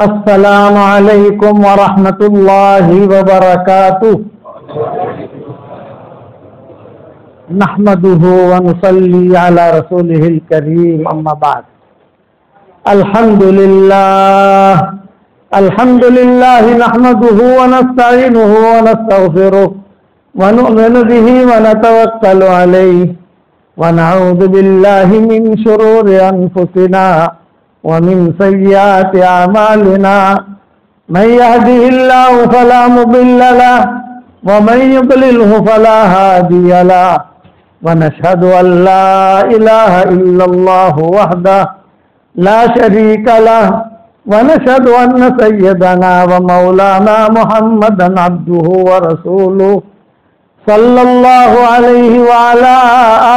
السلام علیکم ورحمۃ اللہ وبرکاتہ نحمده ونصلي على رسوله الكريم اما بعد الحمد لله نحمده ونستعينه ونستغفره ونؤمن به ونتوكل عليه ونعوذ بالله من شرور أنفسنا ومن سيئات أعمالنا من يهده الله فلا مضل له ومن يضلله فلا هادي له ونشهد أن لا إله إلا الله وحده لا شريك له ونشهد أن سيدنا ومولانا محمدا عبده ورسوله صلى الله عليه وعلى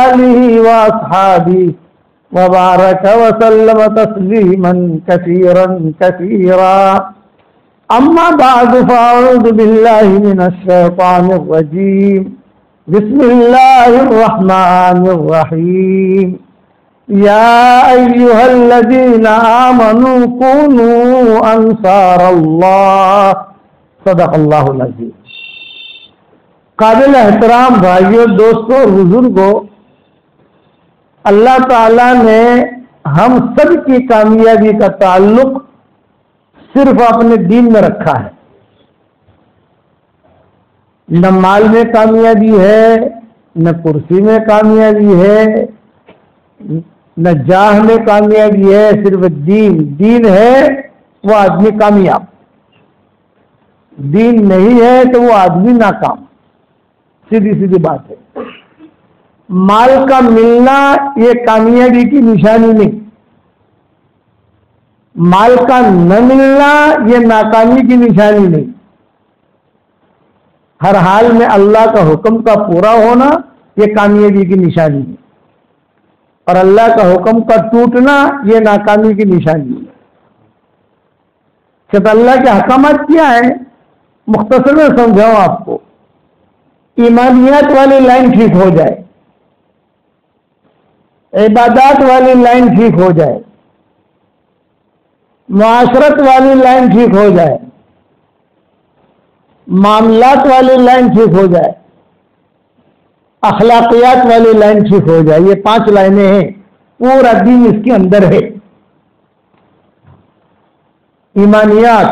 آله وأصحابه وبارك وسلم تسليما كثيرا كثيرا أما بعد فأعوذ بالله من الشيطان الرجيم بسم الله الرحمن الرحيم يا أيها الذين آمنوا كونوا أنصار الله صدق الله العظيم. قابل احترام بھائیوں، دوستوں اور بزرگوں، اللہ تعالیٰ نے ہم سب کی کامیابی کا تعلق صرف اپنے دین میں رکھا ہے. نہ مال میں کامیابی ہے، نہ کرسی میں کامیابی ہے، نہ جاہ میں کامیابی ہے، صرف دین ہے وہ آدمی کامیاب. دین نہیں ہے تو وہ آدمی ناکام. سیدھی بات ہے. مال کا ملنا یہ کامیابی کی نشانی نہیں، مال کا نہ ملنا یہ ناکامی کی نشانی نہیں. ہر حال میں اللہ کا حکم کا پورا ہونا یہ کامیابی کی نشانی ہے، اور اللہ کا حکم کا ٹوٹنا یہ ناکامی کی نشانی ہے. کہ اللہ کے احکامات کیا ہیں مختصر میں سمجھاؤں آپ کو. ایمانیات والی لائن ٹھیک ہو جائے، عبادات والی لائن ٹھیک ہو جائے، معاشرت والی لائن ٹھیک ہو جائے، معاملات والی لائن ٹھیک ہو جائے، اخلاقیات والی لائن ٹھیک ہو جائے. یہ 5 لائنیں ہیں، پورا دین اس کے اندر ہے. ایمانیات،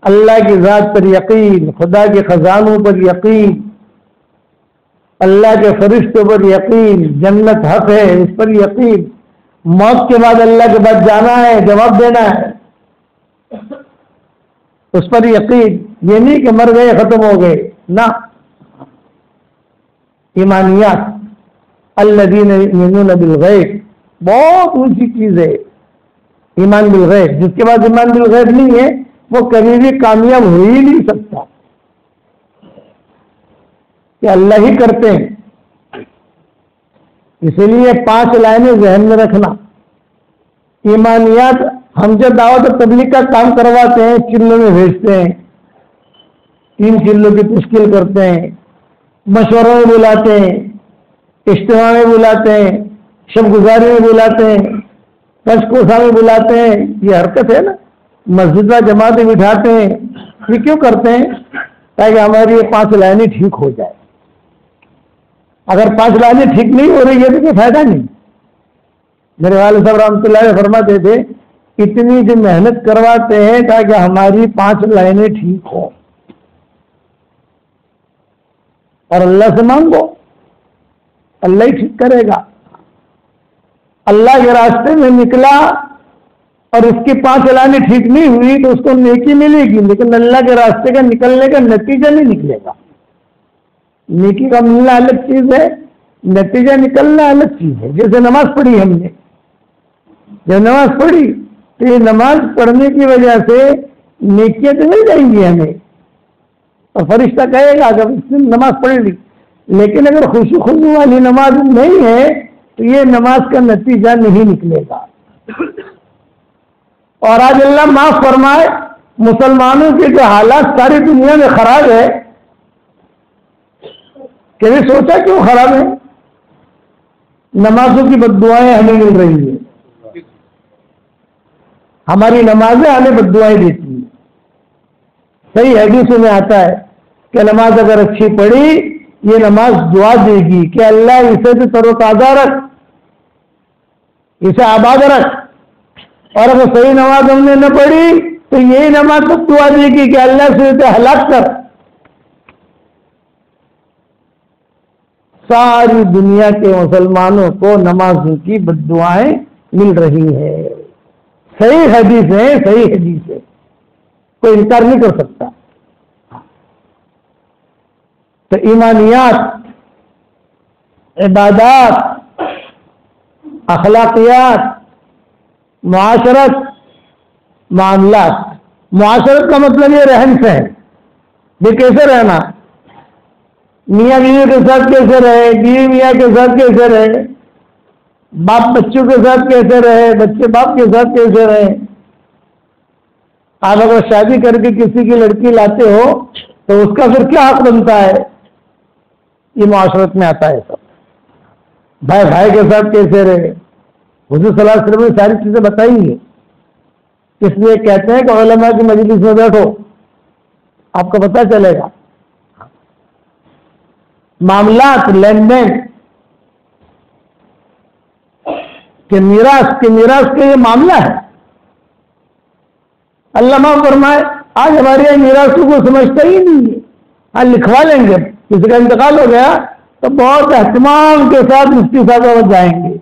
اللہ کی ذات پر یقین، خدا کے خزانوں پر یقین، اللہ کے فرشتوں پر یقین، جنت حق ہے اس پر یقین، موت کے بعد اللہ کے بعد جانا ہے، جواب دینا ہے اس پر یقین. یہ نہیں کہ مر گئے ختم ہو گئے، نہ. ایمانیات الذین یؤمنون بالغیب بہت اونچی چیز ہے. ایمان بالغیب، جس کے بعد ایمان بالغیب نہیں ہے وہ کبھی بھی کامیاب ہو ہی نہیں سکتا. کہ اللہ ہی کرتے ہیں. اسی لیے 5 لائنیں ذہن میں رکھنا. ایمانیات، ہم جو دعوت و تبلیغ کا کام کرواتے ہیں چلوں میں بھیجتے ہیں، 3 چلوں کی تشکیل کرتے ہیں، مشوروں میں بلاتے ہیں، اجتماع میں بلاتے ہیں، شب گزاری میں بلاتے ہیں، پشکوسا میں بلاتے ہیں. یہ حرکت ہے نا. مسجد میں جماعتیں بٹھاتے ہیں. یہ کیوں کرتے ہیں؟ تاکہ ہماری یہ 5 لائنیں ٹھیک ہو جائے. اگر 5 لائنیں ٹھیک نہیں ہو رہی ہے تو کوئی فائدہ نہیں. میرے والد صاحب رحمۃ اللہ علیہ فرماتے تھے اتنی جو محنت کرواتے ہیں تاکہ ہماری 5 لائنیں ٹھیک ہوں. اور اللہ سے مانگو، اللہ ہی ٹھیک کرے گا. اللہ کے راستے میں نکلا اور اس کی 5 لائنیں ٹھیک نہیں ہوئی تو اس کو نیکی ملے گی، لیکن اللہ کے راستے کا نکلنے کا نتیجہ نہیں نکلے گا. نیکی کا ملنا الگ چیز ہے، نتیجہ نکلنا الگ چیز ہے. جیسے نماز پڑھی ہم نے، جب نماز پڑھی تو یہ نماز پڑھنے کی وجہ سے نیکیاں تو مل جائیں گی ہمیں، اور فرشتہ کہے گا اگر اس نے نماز پڑھ لی. لیکن اگر خوشی والی نماز نہیں ہے تو یہ نماز کا نتیجہ نہیں نکلے گا. اور آج اللہ معاف فرمائے، مسلمانوں کے جو حالات ساری دنیا میں خراب ہے، کبھی سوچا کیوں خراب ہے؟ نمازوں کی بد دعائیں ہمیں مل رہی ہیں، ہماری نمازیں ہمیں بد دعائیں دیتی ہیں. صحیح حدیث میں آتا ہے کہ نماز اگر اچھی پڑھی یہ نماز دعا دے گی کہ اللہ اسے بھی تر و تازہ رکھ، اسے آباد رکھ. اور اگر صحیح نماز ہم نے نہ پڑھی تو یہی نماز تب دعا دے گی کہ اللہ سے اسے ہلاک کر. ساری دنیا کے مسلمانوں کو نمازوں کی بد دعائیں مل رہی ہے. صحیح حدیث ہے، صحیح حدیث ہے، کوئی انکار نہیں کر سکتا. تو ایمانیات، عبادات، اخلاقیات، معاشرت، معاملات. معاشرت کا مطلب یہ رہن سہن، یہ کیسے رہنا، میاں بیوی کے ساتھ کیسے رہے، بیوی میاں کے ساتھ کیسے رہے، باپ بچوں کے ساتھ کیسے رہے، بچے باپ کے ساتھ کیسے رہے. آپ اگر شادی کر کے کسی کی لڑکی لاتے ہو تو اس کا پھر کیا حق بنتا ہے، یہ معاشرت میں آتا ہے. سب بھائی بھائی کے ساتھ کیسے رہے، حضور صلی اللہ علیہ وسلم نے ساری چیزیں بتائی ہیں. اس لیے کہتے ہیں کہ علماء کی مجلس میں بیٹھو، آپ کو پتہ چلے گا. معاملات، لین دین کہ میراث کا یہ معاملہ ہے. علامہ فرمائے آج ہمارے یہاں میراث کو سمجھتا ہی نہیں ہے. ہاں لکھوا لیں گے، کسی کا انتقال ہو گیا تو بہت اہتمام کے ساتھ مفتی صاحب جائیں گے،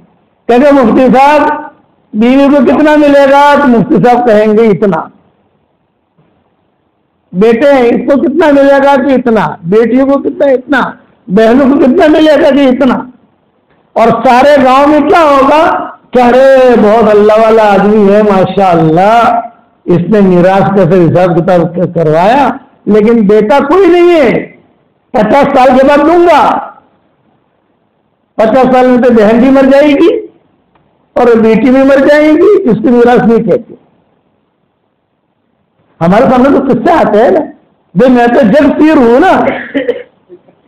کہیں گے مفتی صاحب بیوی کو کتنا ملے گا، تو مفتی صاحب کہیں گے اتنا. بیٹے ہیں اس کو کتنا ملے گا کہ اتنا، بیٹیوں کو کتنا اتنا، بہنوں کو کتنا ملے گا کہ اتنا. اور سارے گاؤں میں کیا ہوگا کہ ارے بہت اللہ والا آدمی ہے ماشاء اللہ، اس نے میراث کا حساب کتاب کروایا، لیکن بیٹا کوئی نہیں ہے. 50 سال کے بعد دوں گا. 50 سال میں تو بہن بھی مر جائے گی اور بیٹی بھی مر جائے گی، اس کی میراث نہیں کہتے. ہمارے سامنے تو قصے آتے ہیں نا، بھائی میں تو جگ پیر ہوں نا،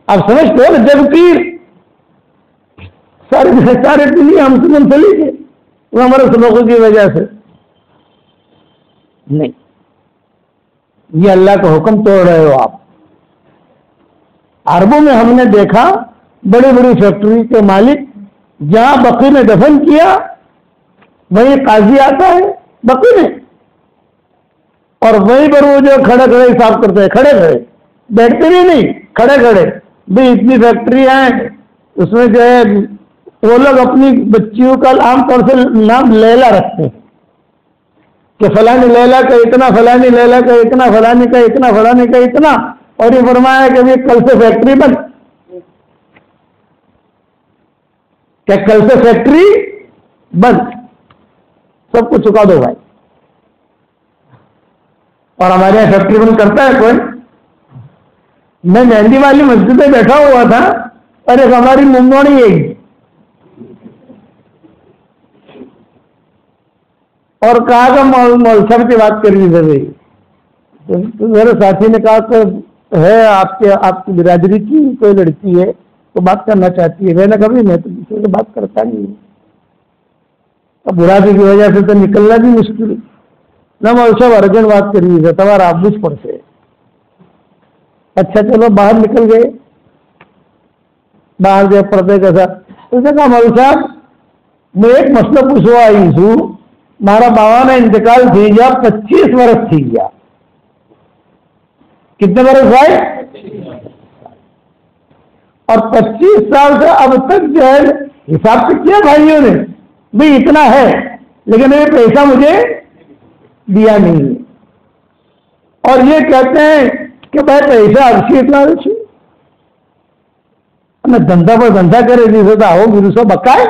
آپ سمجھتے ہو نا جگ پیر، سارے دنیا ہم سے منسلک ہے، وہ ہمارے سبقوں کی وجہ سے نہیں. یہ اللہ کا حکم توڑ رہے ہو آپ. عربوں میں ہم نے دیکھا بڑی بڑی فیکٹری کے مالک جہاں بقی نے دفن کیا وہیں قاضی آتا ہے بقی میں، اور وہیں پر وہ جو کھڑے کھڑے حساب کرتے ہیں، کھڑے کھڑے، بیٹھتے بھی نہیں، کھڑے کھڑے. بھی اتنی فیکٹری ہیں، اس میں جو ہے وہ لوگ اپنی بچیوں کا عام طور سے نام لیلا رکھتے ہیں کہ فلانی لیلا کا اتنا، فلانی لیلا کا اتنا، فلانی کا اتنا، فلانی کا اتنا. اور یہ فرمایا کہ کل سے فیکٹری بند، کہ کل سے فیکٹری بند، سب کو چکا دو بھائی. اور ہمارے یہاں فیکٹری بند کرتا ہے کوئی؟ میں مہندی والی مسجد میں بیٹھا ہوا تھا اور ایک ہماری ممبوڑی ہے اور کہا کہ مول صاحب کی بات کر رہی تھی. میرے ساتھی نے کہا کہ ہے آپ کی برادری کی کوئی لڑکی ہے تو بات کرنا چاہتی ہے. میں نے کبھی میں تو کسی سے بات کرتا نہیں، اب برادری کی وجہ سے تو نکلنا بھی مشکل. نہ مول صاحب ارجنٹ بات کر رہی ہے تمہارا آپ بچ پڑ سے. اچھا چلو باہر نکل گئے، باہر گئے پردے کے ساتھ. اس نے کہا مول صاحب میں ایک مسئلہ پوچھوا آئی ہوں، مارا بابا نے انتقال تھی گیا 25 برس تھی گیا. کتنے برس بھائی؟ اور 25 سال سے اب تک جو ہے حساب سے کیا بھائیوں نے بھی اتنا ہے، لیکن یہ پیسہ مجھے دیا نہیں ہے. اور یہ کہتے ہیں کہ بھائی پیسہ اچھی اتنا اچھی میں دھندا پر دھندا کرے جسے تو آؤ گرو سو بکائے.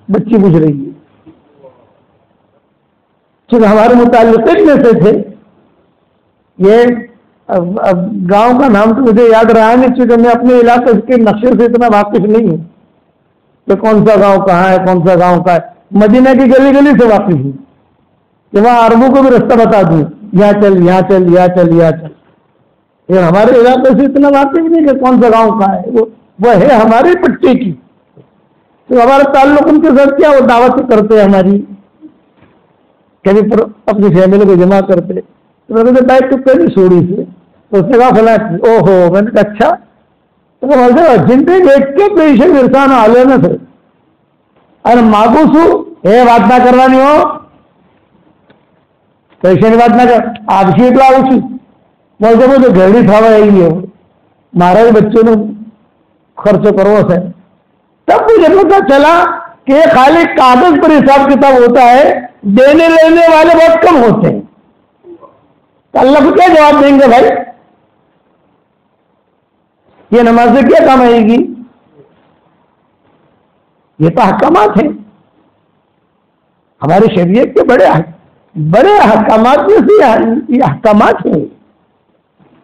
بچی پوچھ رہی ہے چونکہ ہمارے متعلق میں سے تھے. یہ گاؤں کا نام تو مجھے یاد رہا نہیں چونکہ میں اپنے علاقے کے نقشے سے اتنا واقف نہیں ہوں کہ کون سا گاؤں کہاں ہے، کون سا گاؤں کا ہے. مدینہ کی گلی گلی سے واقف ہوں کہ وہاں عربوں کو بھی رستہ بتا دوں، یہاں چل یہاں چل یہاں چل یہاں چل. یہ ہمارے علاقے سے اتنا واقف نہیں کہ کون سا گاؤں کا ہے، وہ ہے ہمارے پٹی کی. تو ہمارا تعلق ان کے ساتھ کیا، وہ دعوت کرتے ہیں ہماری. کبھی اپنی فیملی کو جمع کرتے، تو میں نے کہا بھائی تو پہلی سوڑی سے، تو اس نے کہا فلاں، او ہو، میں نے کہا اچھا، تو جن پہ دیکھ کے پیشے ارسان آلے نہ تھے اور ماگوسو بات نہ کرنا نہیں ہو پیسے نہیں بات نہ کر آپ سے اطلاع ہوتی بولتے وہ تو گھڑی تھا یہی ہے مارا بھی بچوں نے خرچ کرو سے، تب مجھے پتا چلا کہ خالی کاغذ پر حساب کتاب ہوتا ہے، دینے لینے والے بہت کم ہوتے ہیں. تو اللہ کو کیا جواب دیں گے بھائی؟ یہ نماز سے کیا کام آئے گی؟ یہ تو احکامات ہیں ہماری شریعت کے بڑے احکامات میں سے یہ احکامات ہیں،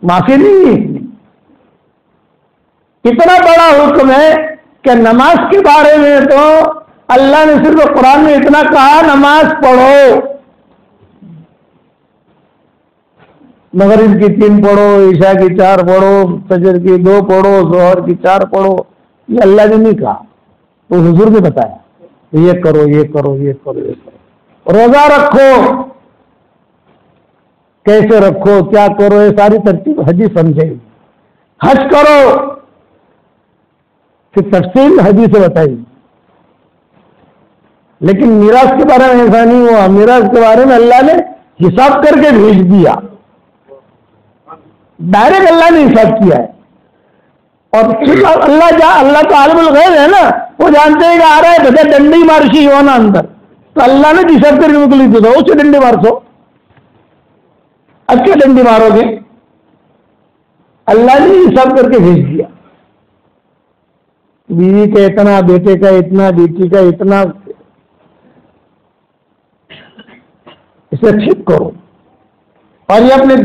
معافی نہیں ہے. اتنا بڑا حکم ہے کہ نماز کے بارے میں تو اللہ نے صرف قرآن میں اتنا کہا نماز پڑھو، مغرب کی 3 پڑھو، عشاء کی 4 پڑھو، فجر کی 2 پڑھو، ظہر کی 4 پڑھو. یہ اللہ نے نہیں کہا، تو حضور نے بتایا یہ کرو یہ کرو یہ کرو یہ کرو. روزہ رکھو، کیسے رکھو، کیا کرو، یہ ساری ترتیب حدیث سمجھے. حج کرو، پھر تفصیل حدیث سے بتائی. لیکن میراث کے بارے میں ایسا نہیں ہوا، میراث کے بارے میں اللہ نے حساب کر کے بھیج دیا، ڈائریکٹ اللہ نے حساب کیا ہے. اور اللہ تو عالم الغیب ہے نا، وہ جانتے ہیں کہ آ رہا ہے بجے ڈنڈی مارشی ہونا اندر، تو اللہ نے حساب کر کے نکلی تھی تو اسے ڈنڈی مارسو. اب کیا ڈنڈی مارو گے؟ اللہ نے حساب کر کے بھیج دیا. بیوی کا اتنا، بیٹے کا اتنا، بیٹی کا اتنا، اسے ٹھیک کرو. اور یہ اپنے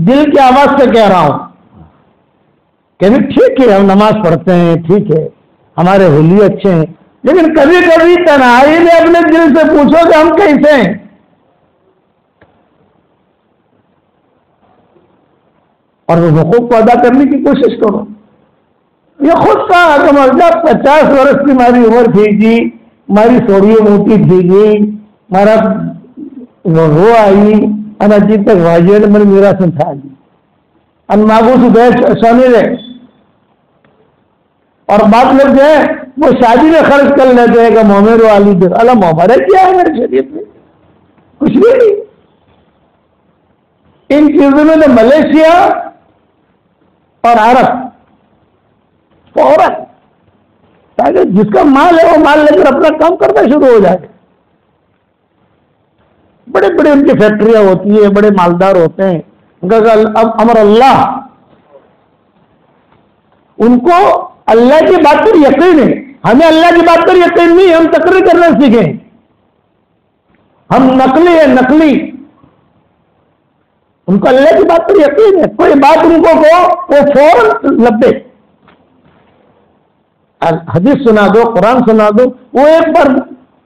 دل کی آواز سے کہہ رہا ہوں کہ ٹھیک ہے ہم نماز پڑھتے ہیں، ٹھیک ہے ہمارے حلیے اچھے ہیں، لیکن کبھی کبھی تنہائی میں اپنے دل سے پوچھو کہ ہم کیسے ہیں. اور وہ حقوق کو ادا کرنے کی کوشش کرو. یہ خود کا جب 50 برس کی ہماری عمر تھی جی، ہماری سوڑیاں موٹی تھی جی، ہمارا وہ آئی انجیت تک واجب میں میرا سنتھا جی انماغوں سے بیٹھ سونے رہے. اور بات لوگ جو ہے وہ شادی میں خرچ کر لیتے ہیں کہ محمد والی دے اللہ محمد کیا ہے میرے شریعت میں کچھ بھی نہیں. ان چیزوں میں تو ملیشیا اور عرب فوراً تاکہ جس کا مال ہے وہ مال لے کر اپنا کام کرنا شروع ہو جائے. بڑے بڑے ان کی فیکٹریاں ہوتی ہیں، بڑے مالدار ہوتے ہیں، ان کا امر اللہ، ان کو اللہ کی بات پر یقین ہے. ہمیں اللہ کی بات پر یقین نہیں، ہم تقریر کرنا سیکھیں، ہم نقلی ہیں نقلی. ان کو اللہ کی بات پر یقین ہے، کوئی بات ان کو وہ فوراً لبے. حدیث سنا دو، قرآن سنا دو، وہ ایک بار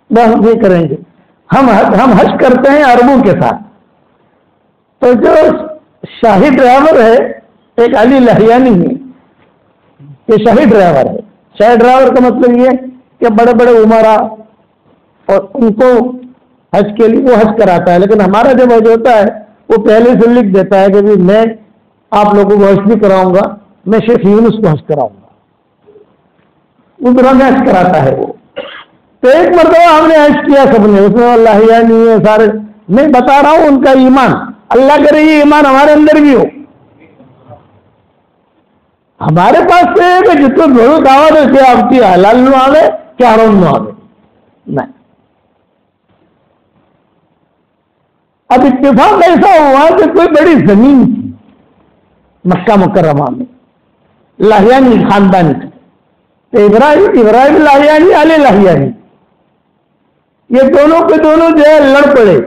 بحث نہیں کریں گے. ہم حج کرتے ہیں عربوں کے ساتھ. تو جو شاہی ڈرائیور ہے ایک علی لہیانی ہے، یہ شاہی ڈرائیور ہے. شاہی ڈرائیور کا مطلب یہ کہ بڑے بڑے عمرا اور ان کو حج کے لیے وہ حج کراتا ہے. لیکن ہمارا جو حج ہوتا ہے وہ پہلے سے لکھ دیتا ہے کہ میں آپ لوگوں کو حج نہیں کراؤں گا، میں شیخ یونس کو حج کراؤں گا. وہ دونوں میں حج کراتا ہے. وہ تو ایک مرتبہ ہم نے حج کیا سب نے، اس میں اللہ ہی نہیں ہے سارے. میں بتا رہا ہوں ان کا ایمان، اللہ کرے یہ ایمان ہمارے اندر بھی ہو. ہمارے پاس سے کہ جتنے بڑوں دعوت ہے کہ آپ کی حلال نہ آوے کیا حرام نہ آوے نہیں. اب اتفاق ایسا ہوا کہ کوئی بڑی زمین تھی مکہ مکرمہ میں، لاہیانی خاندان کی. ابراہیم لاہیانی، علی لاہیانی، یہ دونوں کے دونوں جو ہے لڑ پڑے.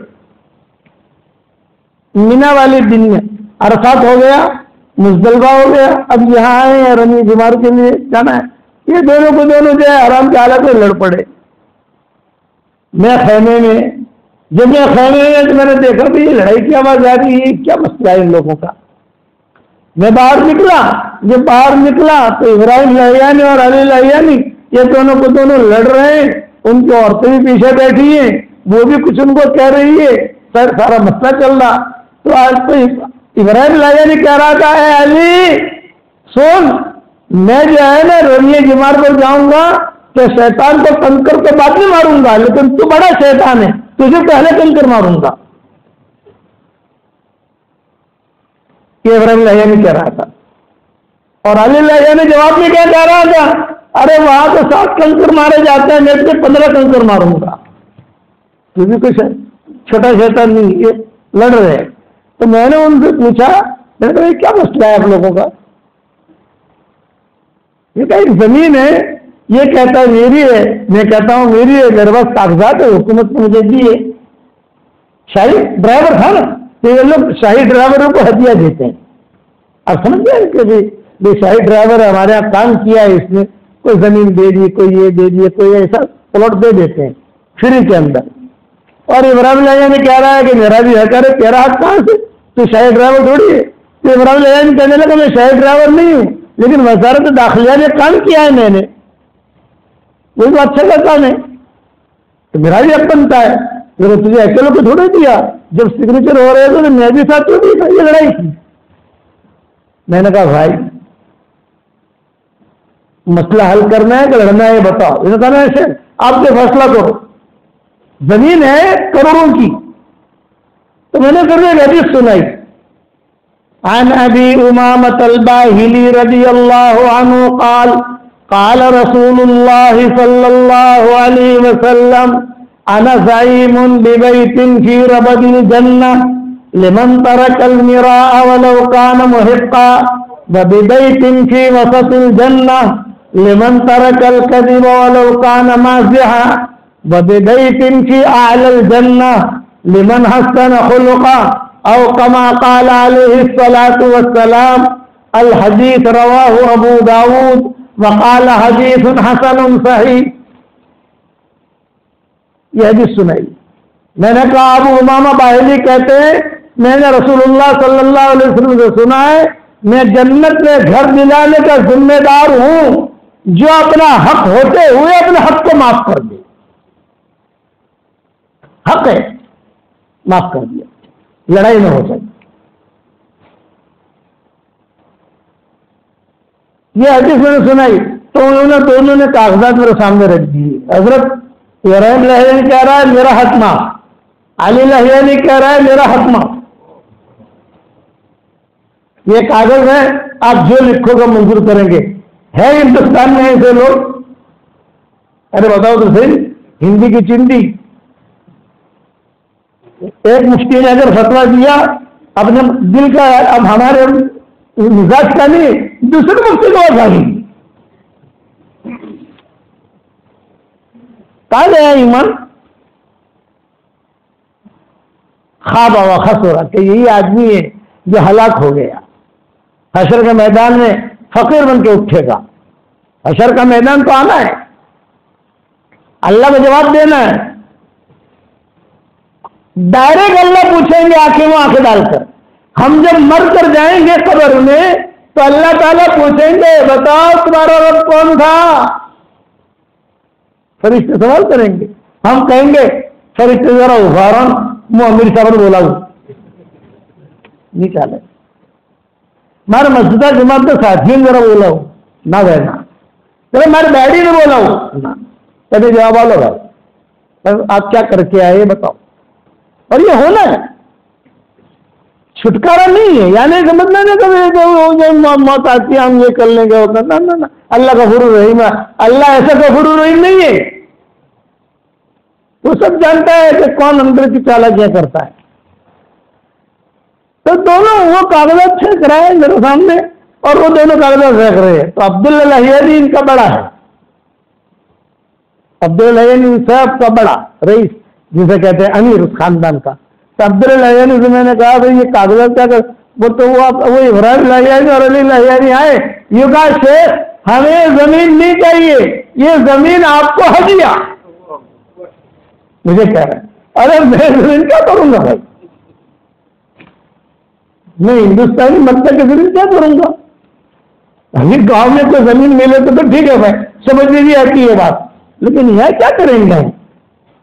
مینا والے دن میں عرفات ہو گیا، مزدلفہ ہو گیا، اب یہاں آئے ہیں رمی بیمار کے لیے جانا ہے. یہ دونوں کو دونوں جو ہے حرام کی حالت میں لڑ پڑے. میں خیمے میں، جب میں خیمے میں تو میں نے دیکھا کہ یہ لڑائی کی آواز آ رہی ہے، کیا مسئلہ ہے ان لوگوں کا. میں باہر نکلا، جب باہر نکلا تو ابراہیم لاہیانی اور علی لاہیانی یہ دونوں کو دونوں لڑ رہے ہیں. ان کی عورتیں بھی پیچھے بیٹھی ہیں، وہ بھی کچھ ان کو کہہ رہی ہے، سارا مسئلہ چل رہا. تو آج تو ابراہیم لاجانی کہہ رہا تھا اے علی سن، میں جو ہے نا رویے جمار پر جاؤں گا تو شیطان کو کنکر کے بعد میں ماروں گا، لیکن تو بڑا شیطان ہے، تجھے پہلے کنکر ماروں گا. یہ ابراہیم لاجانی کہہ رہا تھا. اور علی لاجانی جواب میں کیا کہہ رہا تھا؟ ارے وہاں تو 7 کنکر مارے جاتے ہیں، میں سے 15 کنکر ماروں گا. تو بھی کچھ چھوٹا شیطان نہیں، یہ لڑ رہے ہیں. تو میں نے ان سے پوچھا، میں نے کہا یہ کیا مسئلہ ہے آپ لوگوں کا؟ یہ کہ ایک زمین ہے، یہ کہتا ہے میری ہے، میں کہتا ہوں میری ہے، میرے پاس کاغذات ہے، حکومت نے مجھے دیے. شاہی ڈرائیور تھا نا، تو یہ لوگ شاہی ڈرائیوروں کو ہدیہ دیتے ہیں. آپ سمجھ گئے کہ شاہی ڈرائیور ہمارے یہاں کام کیا ہے، اس نے کوئی زمین دے دی، کوئی یہ دے دی، کوئی ایسا پلاٹ دے دیتے ہیں فری کے اندر. اور ابراہیم لاجانی کہہ رہا ہے کہ میرا بھی حق ہے. تیرا حق کہاں سے؟ تو شاہی ڈرائیور تھوڑی ہے. تو ابراہیم لاجانی کہنے لگا میں شاہی ڈرائیور نہیں ہوں، لیکن وزارت داخلہ نے کام کیا ہے، میں نے وہی تو اچھا کا کام ہے، تو میرا بھی حق بنتا ہے. لیکن تجھے اکیلے کو تھوڑے دیا، جب سگنیچر ہو رہے تھے تو میں بھی ساتھ یہ لڑائی کی. میں نے کہا بھائی مسئلہ حل کرنا ہے کہ لڑنا ہے یہ بتاؤ. انہوں نے کہا ایسے آپ کے فیصلہ کرو، زمین ہے کروڑوں کی. تو میں نے پھر ایک حدیث سنائی. عن ابی امامۃ الباہلی رضی اللہ عنہ قال قال رسول اللہ صلی اللہ علیہ وسلم انا زعیم ببیت فی ربد الجنہ لمن ترک المراء ولو كان محقا وببيت في وسط الجنة لمن ترك الكذب ولو كان مازحا وببيت في أعلى الجنة لمن حسن خلقا أو كما قال عليه الصلاة والسلام. الحديث رواه أبو داود وقال حديث حسن صحيح. یہ حدیث سنائی. میں نے کہا ابو امامہ باہلی کہتے ہیں میں نے رسول اللہ صلی اللہ علیہ وسلم سے سنا ہے میں جنت میں گھر دلانے کا ذمہ دار ہوں جو اپنا حق ہوتے ہوئے اپنے حق کو معاف کر دے. حق ہے معاف کر دیا، لڑائی نہ ہو سکتی. یہ حدیث میں نے سنائی تو دونوں نے کاغذات میرے سامنے رکھ دیے. حضرت ابراہیم لاجانی کہہ رہا ہے میرا حق معاف، علی لاجانی کہہ رہا ہے میرا حق معاف. یہ کاغذ ہے، آپ جو لکھو گا منظور کریں گے. ہے ہندوستان میں ایسے لوگ؟ ارے بتاؤ تو صحیح، ہندی کی چندی. ایک مفتی نے اگر فتویٰ دیا اپنے دل کا، اب ہمارے مزاج کا نہیں، دوسرے مفتی کو بتا دی. کہا گیا ایمان خواب ہوا خس ہو رہا کہ یہی آدمی ہے جو ہلاک ہو گیا. حشر کے میدان میں فقیر بن کے اٹھے گا. حشر کا میدان تو آنا ہے، اللہ کو جواب دینا ہے. ڈائریکٹ اللہ پوچھیں گے آنکھیں میں آنکھیں ڈال کر. ہم جب مر کر جائیں گے قبر میں تو اللہ تعالیٰ پوچھیں گے بتاؤ تمہارا رب کون تھا؟ فرشتے سوال کریں گے. ہم کہیں گے فرشتے ذرا ابھارن امیر صاحب نے بولا نہیں چالے ہمارے مسجدہ جماعت کے ساتھیوں نے ذرا بولا ہوں نہ بہنا، ہمارے ڈیڈی نے بولا ہوں کبھی جواب آ لو آپ کیا کر کے آئے بتاؤ. اور یہ ہونا ہے، چھٹکارا نہیں ہے. یعنی سمجھنا نہیں موت آتی ہے ہم یہ کر لیں گے ہوتا نہ. اللہ غفور الرحیم ہے. اللہ ایسا غفور الرحیم نہیں ہے. وہ سب جانتا ہے کہ کون اندر کی چالاکیاں کرتا ہے. تو دونوں وہ کاغذات پھینک رہے ہیں میرے سامنے اور وہ دونوں کاغذات پھینک رہے ہیں. تو عبداللہ لاہیانی ان کا بڑا ہے، عبداللہ لاہیانی صاحب کا بڑا رئیس جسے کہتے ہیں امیر اس خاندان کا. تو عبداللہ لاہیانی سے میں نے کہا بھائی یہ کاغذات کیا کر، وہ تو وہ ابراہیم لاہیانی اور علی لاہیانی آئے. یہ کہا شیخ ہمیں زمین نہیں چاہیے، یہ زمین آپ کو ہدیہ. مجھے کہہ رہے ہیں ارے میں زمین کیا کروں گا بھائی، میں ہندوستانی مکتب کی زمین کیا کروں گا. ابھی گاؤں میں کوئی زمین ملے تو ٹھیک ہے بھائی، سمجھ میں بھی آتی ہے بات، لیکن یہاں کیا کریں گے.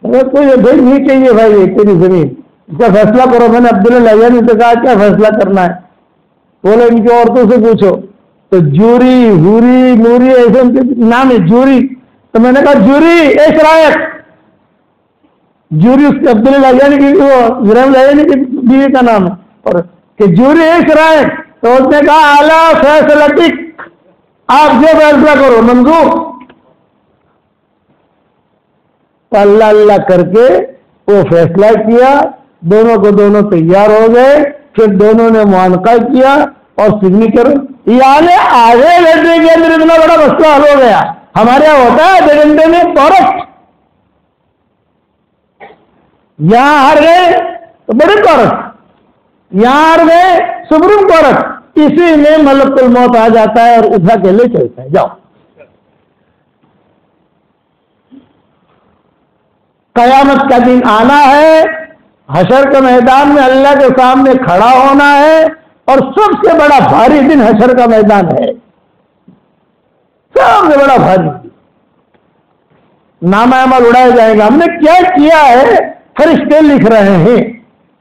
کوئی بھائی نہیں چاہیے بھائی تیری زمین، اس کا فیصلہ کرو. میں نے عبداللہ لائانی سے کہا کیا فیصلہ کرنا ہے؟ بولے ان کی عورتوں سے پوچھو. تو جوری ہوری نوری ایسے ان کے نام ہے جوری. تو میں نے کہا جوری ایک رائق، جوری اس کے عبداللہ لائانی کی وہ ابراہیم لائانی کی بیوی کا نام ہے، اور کہ جوری ایک رائق. تو اس نے کہا اعلیٰ فیصلتک، آپ جو فیصلہ کرو منظور. تو اللہ اللہ کر کے وہ فیصلہ کیا، دونوں کو دونوں تیار ہو گئے. پھر دونوں نے معانقہ کیا اور سگنیچر. یعنی آگے لڑنے کے اندر اتنا بڑا مسئلہ حل ہو گیا. ہمارے یہاں ہوتا ہے 2 گھنٹے میں کورٹ، یہاں ہار گئے تو بڑے کورٹ، یہاں ہار گئے سپریم کورٹ. اسی میں ملک الموت آ جاتا ہے اور اٹھا کے لے چلتا ہے. جاؤ. قیامت کا دن آنا ہے، حشر کے میدان میں اللہ کے سامنے کھڑا ہونا ہے، اور سب سے بڑا بھاری دن حشر کا میدان ہے. سب سے بڑا بھاری دن. نامہ عمل اڑائے جائے گا. ہم نے کیا کیا ہے فرشتے لکھ رہے ہیں.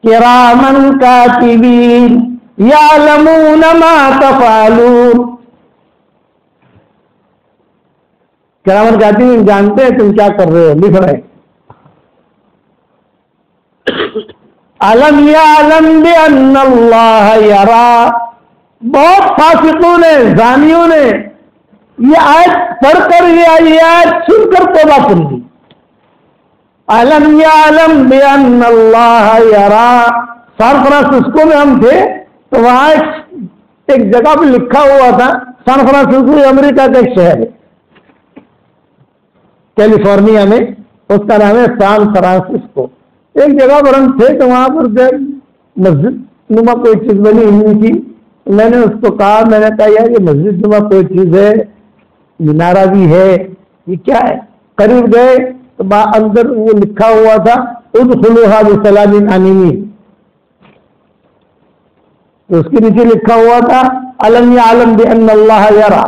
کرامن کاتبین یعلمون ما تفعلون. کرامن کاتبین جانتے ہیں تم کیا کر رہے ہو، لکھ رہے ہیں. علم یعلم بأن اللہ یرا. بہت فاسقوں نے زانیوں نے یہ آیت پڑھ کر یہ آیت سن کر توبہ کر دی. علم یعلم بأن اللہ یرا. سان فرانسسکو میں ہم تھے تو وہاں ایک جگہ پہ لکھا ہوا تھا. سان فرانسسکو امریکہ کا ایک شہر ہے کیلیفورنیا میں، اس کا نام ہے سان فرانسسکو. ایک جگہ پر ہم تھے تو وہاں پر مسجد نما کوئی چیز بنی ہوئی تھی. میں نے اس کو کہا، میں نے کہا یار یہ مسجد نما کوئی چیز ہے، مینارہ بھی ہے، یہ کیا ہے؟ قریب گئے تو اندر وہ لکھا ہوا تھا ادخلوها بسلام آمنین. تو اس کے نیچے لکھا ہوا تھا علم یعلم بأن اللہ یرا.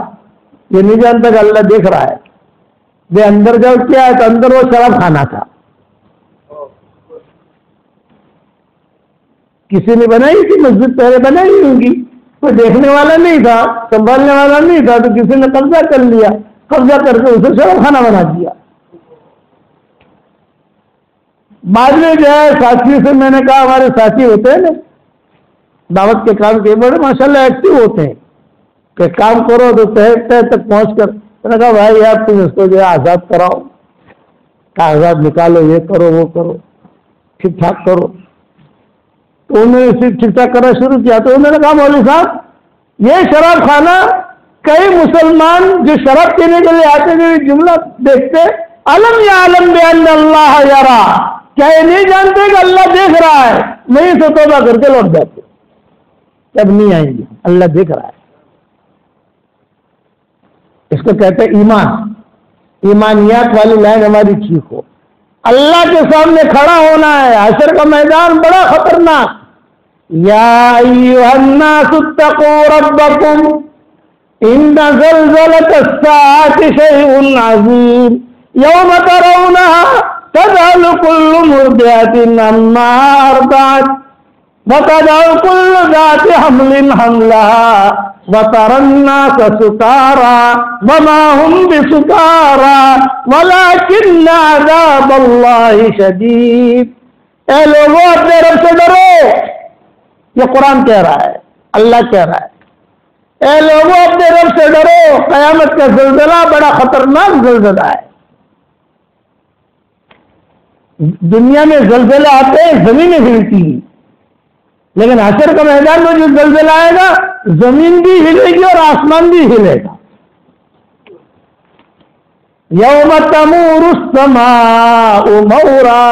یہ نہیں جانتا کہ اللہ دیکھ رہا ہے. بے اندر جاؤ کیا ہے تو اندر وہ شراب خانہ تھا. کسی نے بنائی تھی مسجد، پہلے بنائی ہوگی، کوئی دیکھنے والا نہیں تھا، سنبھالنے والا نہیں تھا، تو کسی نے قبضہ کر لیا، قبضہ کر کے اسے شراب خانہ بنا دیا. بعد میں جو ہے ساتھی سے میں نے کہا، ہمارے ساتھی ہوتے ہیں نا دعوت کے کام کے بڑے ماشاءاللہ ایکٹیو ہوتے ہیں کہ کام کرو تو تہ تک پہنچ کر. میں نے کہا بھائی یار تم اس کو جو ہے آزاد کراؤ، کاغذات نکالو، یہ کرو وہ کرو، ٹھیک ٹھاک کرو. تو انہوں نے اسے ٹھیک ٹھاک کرنا شروع کیا. تو انہوں نے کہا مولوی صاحب یہ شراب خانہ، کئی مسلمان جو شراب پینے کے لیے آتے تھے جملہ دیکھتے علم یعلم بأن اللہ یرا، کیا یہ نہیں جانتے کہ اللہ دیکھ رہا ہے؟ نہیں تو توبہ کر کے لوٹ جاتے. تب نہیں آئیں گے، اللہ دیکھ رہا ہے. اس کو کہتے ہیں ایمان. ایمانیات والی لائن ہماری ٹھیک ہو. اللہ کے سامنے کھڑا ہونا ہے. حشر کا میدان بڑا خطرناک. یا ایھا الناس اتقوا ربکم ان زلزلۃ الساعۃ شیء عظیم یوم ترونها تذهل كل مرضعة عما ارضعت وتضع كل ذات حمل حملها وترى الناس سكارى وما هم بسكارى ولكن عذاب الله شديد. اے لوگوں اپنے رب سے ڈرو. یہ قرآن کہہ رہا ہے، اللہ کہہ رہا ہے. اے لوگوں اپنے رب سے ڈرو، قیامت کا زلزلہ بڑا خطرناک زلزلہ ہے. دنیا میں زلزلہ آتے ہیں زمینیں ہلتی ہیں، لیکن حشر کا میدان میں جو زلزلہ آئے گا زمین بھی ہلے گی اور آسمان بھی ہلے گا. یوم تمور السماء مورا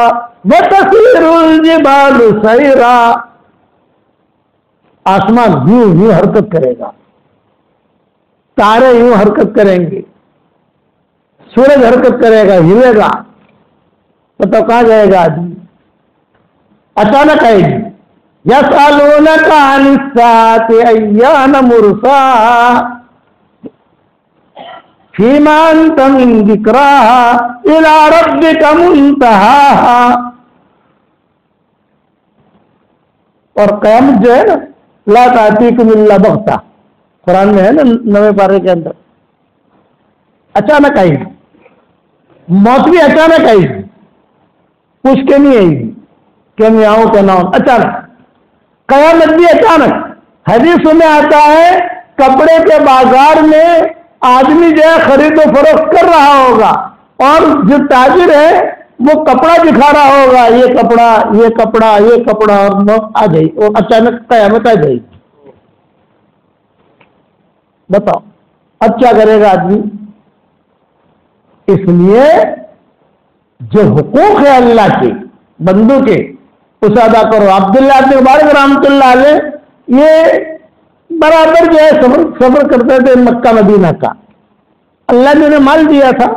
وتسیر الجبال سیرا. آسمان یوں حرکت کرے گا، تارے یوں حرکت کریں گے، سورج حرکت کرے گا، ہلے گا. تو کہاں جائے گا آدمی؟ اچانک آئے گی. یسألونک عن الساعة ایان مرساها فیما انت من ذکراها الی ربک منتہاها. اور قیامت جو ہے نا لا تأتیکم الا بغتہ، قرآن میں ہے نا 9 پارے کے اندر، اچانک آئی. موت بھی اچانک آئی، پوچھ کے نہیں آئی کہ میں آؤں کہ نہ آؤں، اچانک. قیامت بھی اچانک. حدیثوں میں آتا ہے کپڑے کے بازار میں آدمی جو ہے خرید و فروخت کر رہا ہوگا اور جو تاجر ہے وہ کپڑا دکھا رہا ہوگا، یہ کپڑا یہ کپڑا یہ کپڑا، اور موت آ گئی اور اچانک قیامت آ گئی. بتاؤ اب کیا کرے گا آدمی؟ اس لیے جو حقوق ہے اللہ کے بندوں کے اسے ادا کرو. عبداللہ بن مبارک رحمۃ اللہ علیہ یہ برابر جو ہے سفر کرتے تھے مکہ مدینہ کا. اللہ نے انہیں مال دیا تھا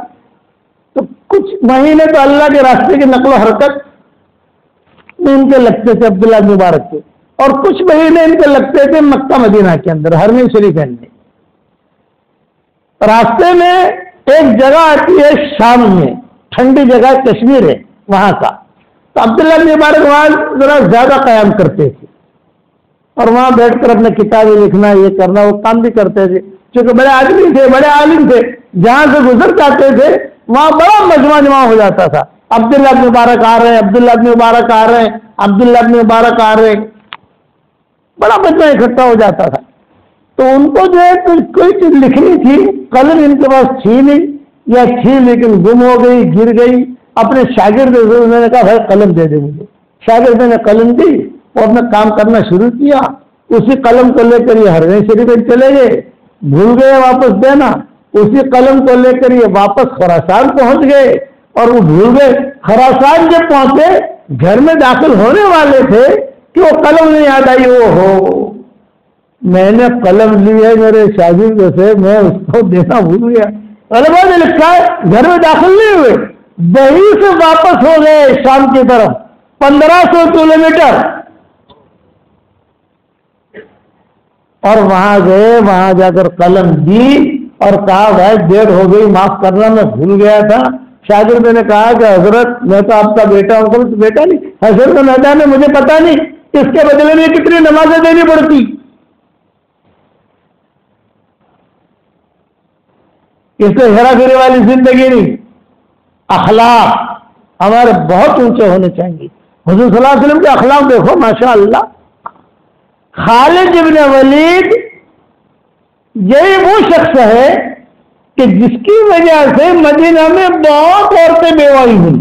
تو کچھ مہینے تو اللہ کے راستے کی نقل و حرکت میں ان کے لگتے تھے عبداللہ بن مبارک کے، اور کچھ مہینے ان کے لگتے تھے مکہ مدینہ کے اندر حرم شریف میں. راستے میں ایک جگہ آتی ہے شام میں، ٹھنڈی جگہ کشمیر ہے وہاں کا، تو عبداللہ بن مبارک وہاں ذرا زیادہ قیام کرتے تھے اور وہاں بیٹھ کر اپنے کتابیں لکھنا یہ کرنا وہ کام بھی کرتے تھے. چونکہ بڑے آدمی تھے، بڑے عالم تھے، جہاں سے گزر جاتے تھے وہاں بڑا مجمع جمع ہو جاتا تھا. عبداللہ بن مبارک آ رہے ہیں، عبداللہ بن مبارک آ رہے ہیں، عبداللہ بن مبارک آ رہے ہیں، بڑا مجمع اکٹھا ہو جاتا تھا. تو ان کو جو ہے کوئی چیز لکھنی تھی، قلم ان کے پاس تھی نہیں، یا تھی لیکن گم ہو گئی، گر گئی. اپنے شاگرد نے کہا بھائی قلم دے دے مجھے. شاگرد نے قلم دی اور اپنا کام کرنا شروع کیا. اسی قلم کو لے کر یہ حرم شریف میں چلے گئے، بھول گئے واپس دینا. اسی قلم کو لے کر یہ واپس خراسان پہنچ گئے اور وہ بھول گئے. خراسان جب پہنچے گھر میں داخل ہونے والے تھے کہ وہ قلم نہیں یاد آئی. وہ ہو میں نے قلم لی ہے میرے شاگرد سے، میں اس کو دینا بھول گیا. علماء نے لکھا ہے گھر میں داخل نہیں ہوئے، وہیں سے واپس ہو گئے شام کی طرف 1500 کلومیٹر، اور وہاں گئے. وہاں جا کر قلم دی اور کہا بھائی دیر ہو گئی، معاف کرنا میں بھول گیا تھا. شاگرد نے کہا کہ حضرت میں تو آپ کا بیٹا ہوں. تو بیٹا نہیں، حضرت میدان میں مجھے پتا نہیں اس کے بدلے میں کتنی نمازیں دینی پڑتی. اس سے ہیرا پھیری والی زندگی نہیں. اخلاق ہمارے بہت اونچے ہونے چاہیے. حضور صلی اللہ علیہ وسلم کے اخلاق دیکھو ماشاء اللہ. خالد ابن ولید یہی وہ شخص ہے کہ جس کی وجہ سے مدینہ میں بہت عورتیں بیوائی ہوئی،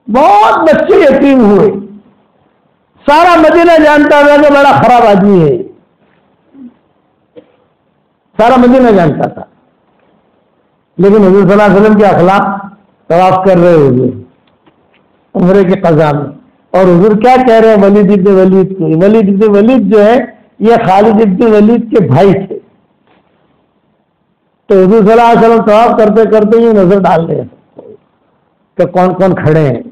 بہت بچے یتیم ہوئے. سارا مدینہ جانتا تھا کہ بڑا خراب آدمی ہے، سارا مدینہ جانتا تھا. لیکن حضور صلی اللہ علیہ وسلم کے اخلاق طواف کر رہے ہوئے عمرے کے قضا میں، اور حضور کیا کہہ رہے ہیں ولید ابن ولید کو. ولید ابن ولید جو ہے یہ خالد ابن ولید کے بھائی تھے. تو حضور صلی اللہ علیہ وسلم طواف کرتے کرتے یہ نظر ڈال رہے ہیں کہ کون کون کھڑے ہیں.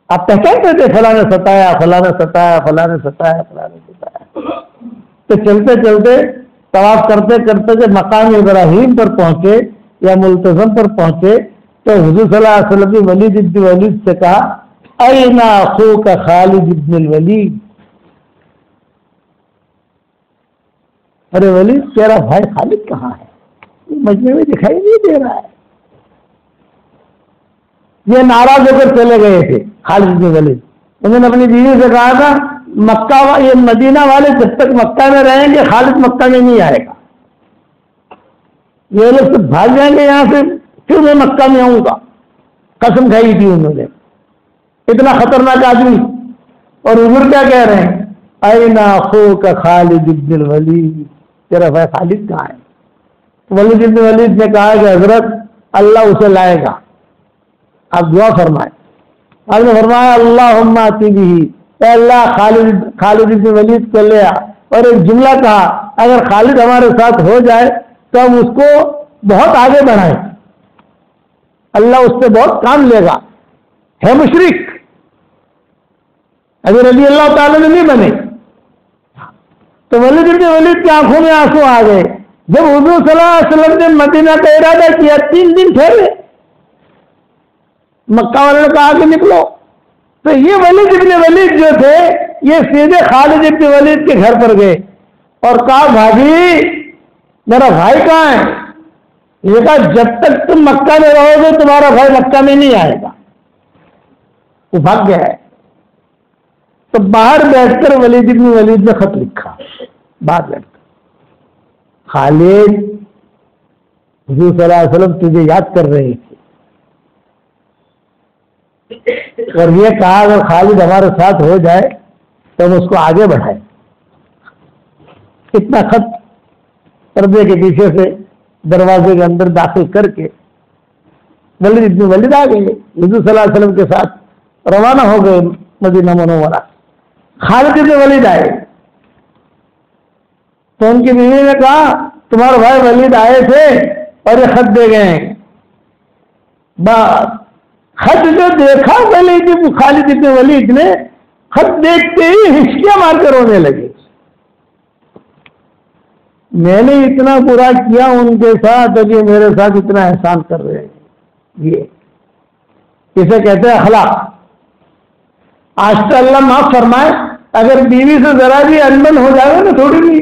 آپ پہچانتے تھے فلاں نے ستایا، فلاں نے ستایا، فلاں نے ستایا، فلاں نے ستایا. تو چلتے چلتے طواف کرتے کرتے جب مقام ابراہیم پر پہنچے یا ملتزم پر پہنچے تو حضور صلی اللہ علیہ وسلم نے ولید ابن ولید سے کہا این اخوک خالد ابن الولید. ارے ولید تیرا بھائی خالد کہاں ہے؟ یہ مجمع میں دکھائی نہیں دے رہا ہے. یہ ناراض ہو کر چلے گئے تھے خالد ابن ولید. انہوں نے اپنی بیوی سے کہا تھا مکہ یہ مدینہ والے جب تک مکہ میں رہیں گے خالد مکہ میں نہیں آئے گا. یہ لوگ سب بھاگ جائیں گے یہاں سے، پھر میں مکہ میں آؤں گا. قسم کھائی تھی انہوں نے. اتنا خطرناک آدمی. اور حضور کیا کہہ رہے ہیں این اخوک خالد ابن الولید، تیرا بھائی خالد کہاں ہے؟ ولید ابن ولید نے کہا کہ حضرت اللہ اسے لائے گا، آپ دعا فرمائیں. آپ نے فرمایا اللہم آتی بھی، اے اللہ خالد ابن ولید کو لے آ. اور ایک جملہ کہا اگر خالد ہمارے ساتھ ہو جائے تو ہم اس کو بہت آگے بڑھائیں، اللہ اس سے بہت کام لے گا. ہے مشرک، ابھی رضی اللہ تعالی نے نہیں بنے. تو ولید ابن ولید کی آنکھوں میں آنسو آ گئے. جب حضور صلی اللہ علیہ وسلم نے مدینہ کا ارادہ کیا 3 دن ٹھہرے، مکہ والوں نے کہا کہ نکلو، تو یہ ولید ابن ولید جو تھے یہ سیدھے خالد ابن ولید کے گھر پر گئے اور کہا بھائی میرا بھائی کہاں ہے؟ یہ کہا جب تک تم مکہ میں رہو گے تمہارا بھائی مکہ میں نہیں آئے گا، وہ بھاگ گیا ہے۔ تو باہر بیٹھ کر ولید ابن ولید نے خط لکھا، باہر بیٹھ کر، خالد حضور صلی اللہ علیہ وسلم تجھے یاد کر رہے تھے، اور یہ کہا اگر خالد ہمارے ساتھ ہو جائے تو ہم اس کو آگے بڑھائیں۔ اتنا خط پردے کے پیچھے سے دروازے کے اندر داخل کر کے ولید ابن ولید آ گئے، حضور صلی اللہ علیہ وسلم کے ساتھ روانہ ہو گئے مدینہ منورہ۔ خالد ابن ولید آئے تو ان کی بیوی نے کہا تمہارے بھائی ولید آئے تھے اور یہ خط دے گئے ہیں۔ بس خط جو دیکھا خالد ابن ولید نے، خط دیکھتے ہی ہچکیاں مار کر رونے لگے۔ میں نے اتنا برا کیا ان کے ساتھ کہ میرے ساتھ اتنا احسان کر رہے ہیں، یہ اسے کہتے ہیں اخلاق۔ آج تو اللہ معاف فرمائے، اگر بیوی سے ذرا بھی انبن ہو جائے گا نا، تھوڑی بھی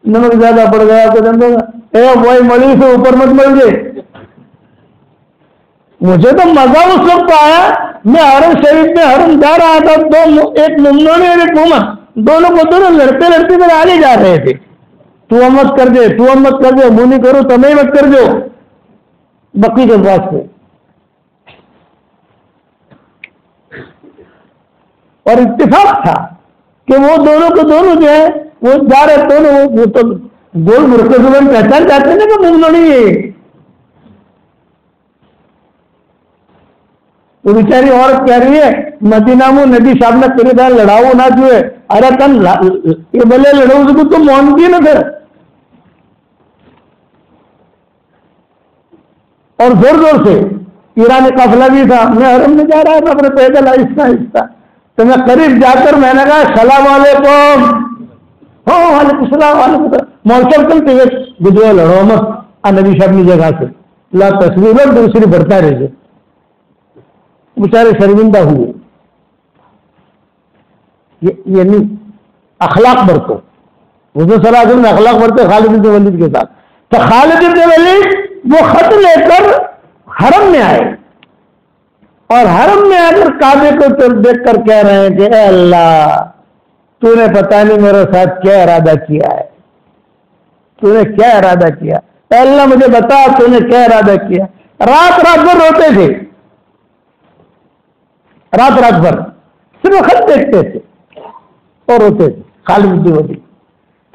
نمک زیادہ پڑ گیا تو دن اے وہی مڑی سے اوپر مت مل گئے۔ مجھے تو مزہ اس وقت آیا، میں حرم شریف میں حرم جا رہا تھا، ایک ممنوع اور ایک مومن، دونوں کو دونوں لڑتے لڑتے میرے آگے جا رہے تھے، تو مت کر دے، تو مت کر دے، منہ نہیں کرو تو میں مت کر دو، بقی کے پاس سے۔ اور اتفاق تھا کہ وہ دونوں کو دونوں جو ہے وہ جا رہے، دونوں وہ تو گول مرکز میں پہچان جاتے ہیں کہ ممنوع نہیں ہے۔ وہ بیچاری عورت کہہ رہی ہے مدینہ میں نبی صاحب نے تیرے ساتھ لڑاؤ نہ جو ہے، ارے تن یہ بلے لڑو اس کو تم مانتی نا پھر، اور زور زور سے ایرانی قافلہ بھی تھا، میں حرم میں جا رہا تھا اپنے پیدل آہستہ آہستہ، تو میں قریب جا کر میں نے کہا السلام علیکم، ہاں وعلیکم السلام، وعلیکم السلام، مولچل چلتے ہوئے گجوے لڑو مت، نبی صاحب کی جگہ سے لا تصویر اور دوسری بڑھتا رہے، بیچارے شرمندہ ہوئے۔ یعنی اخلاق برتو، حضور صلی اللہ علیہ وسلم نے اخلاق برتے خالد بن ولید کے ساتھ۔ تو خالد بن ولید وہ خط لے کر حرم میں آئے، اور حرم میں آ کر کعبے کو دیکھ کر کہہ رہے ہیں کہ اے اللہ تو نے پتہ نہیں میرے ساتھ کیا ارادہ کیا ہے، تو نے کیا ارادہ کیا، اے اللہ مجھے بتا تو نے کیا ارادہ کیا۔ رات رات بھر روتے تھے، رات رات بھر صرف خط دیکھتے تھے اور روتے تھے خالد بن ولید۔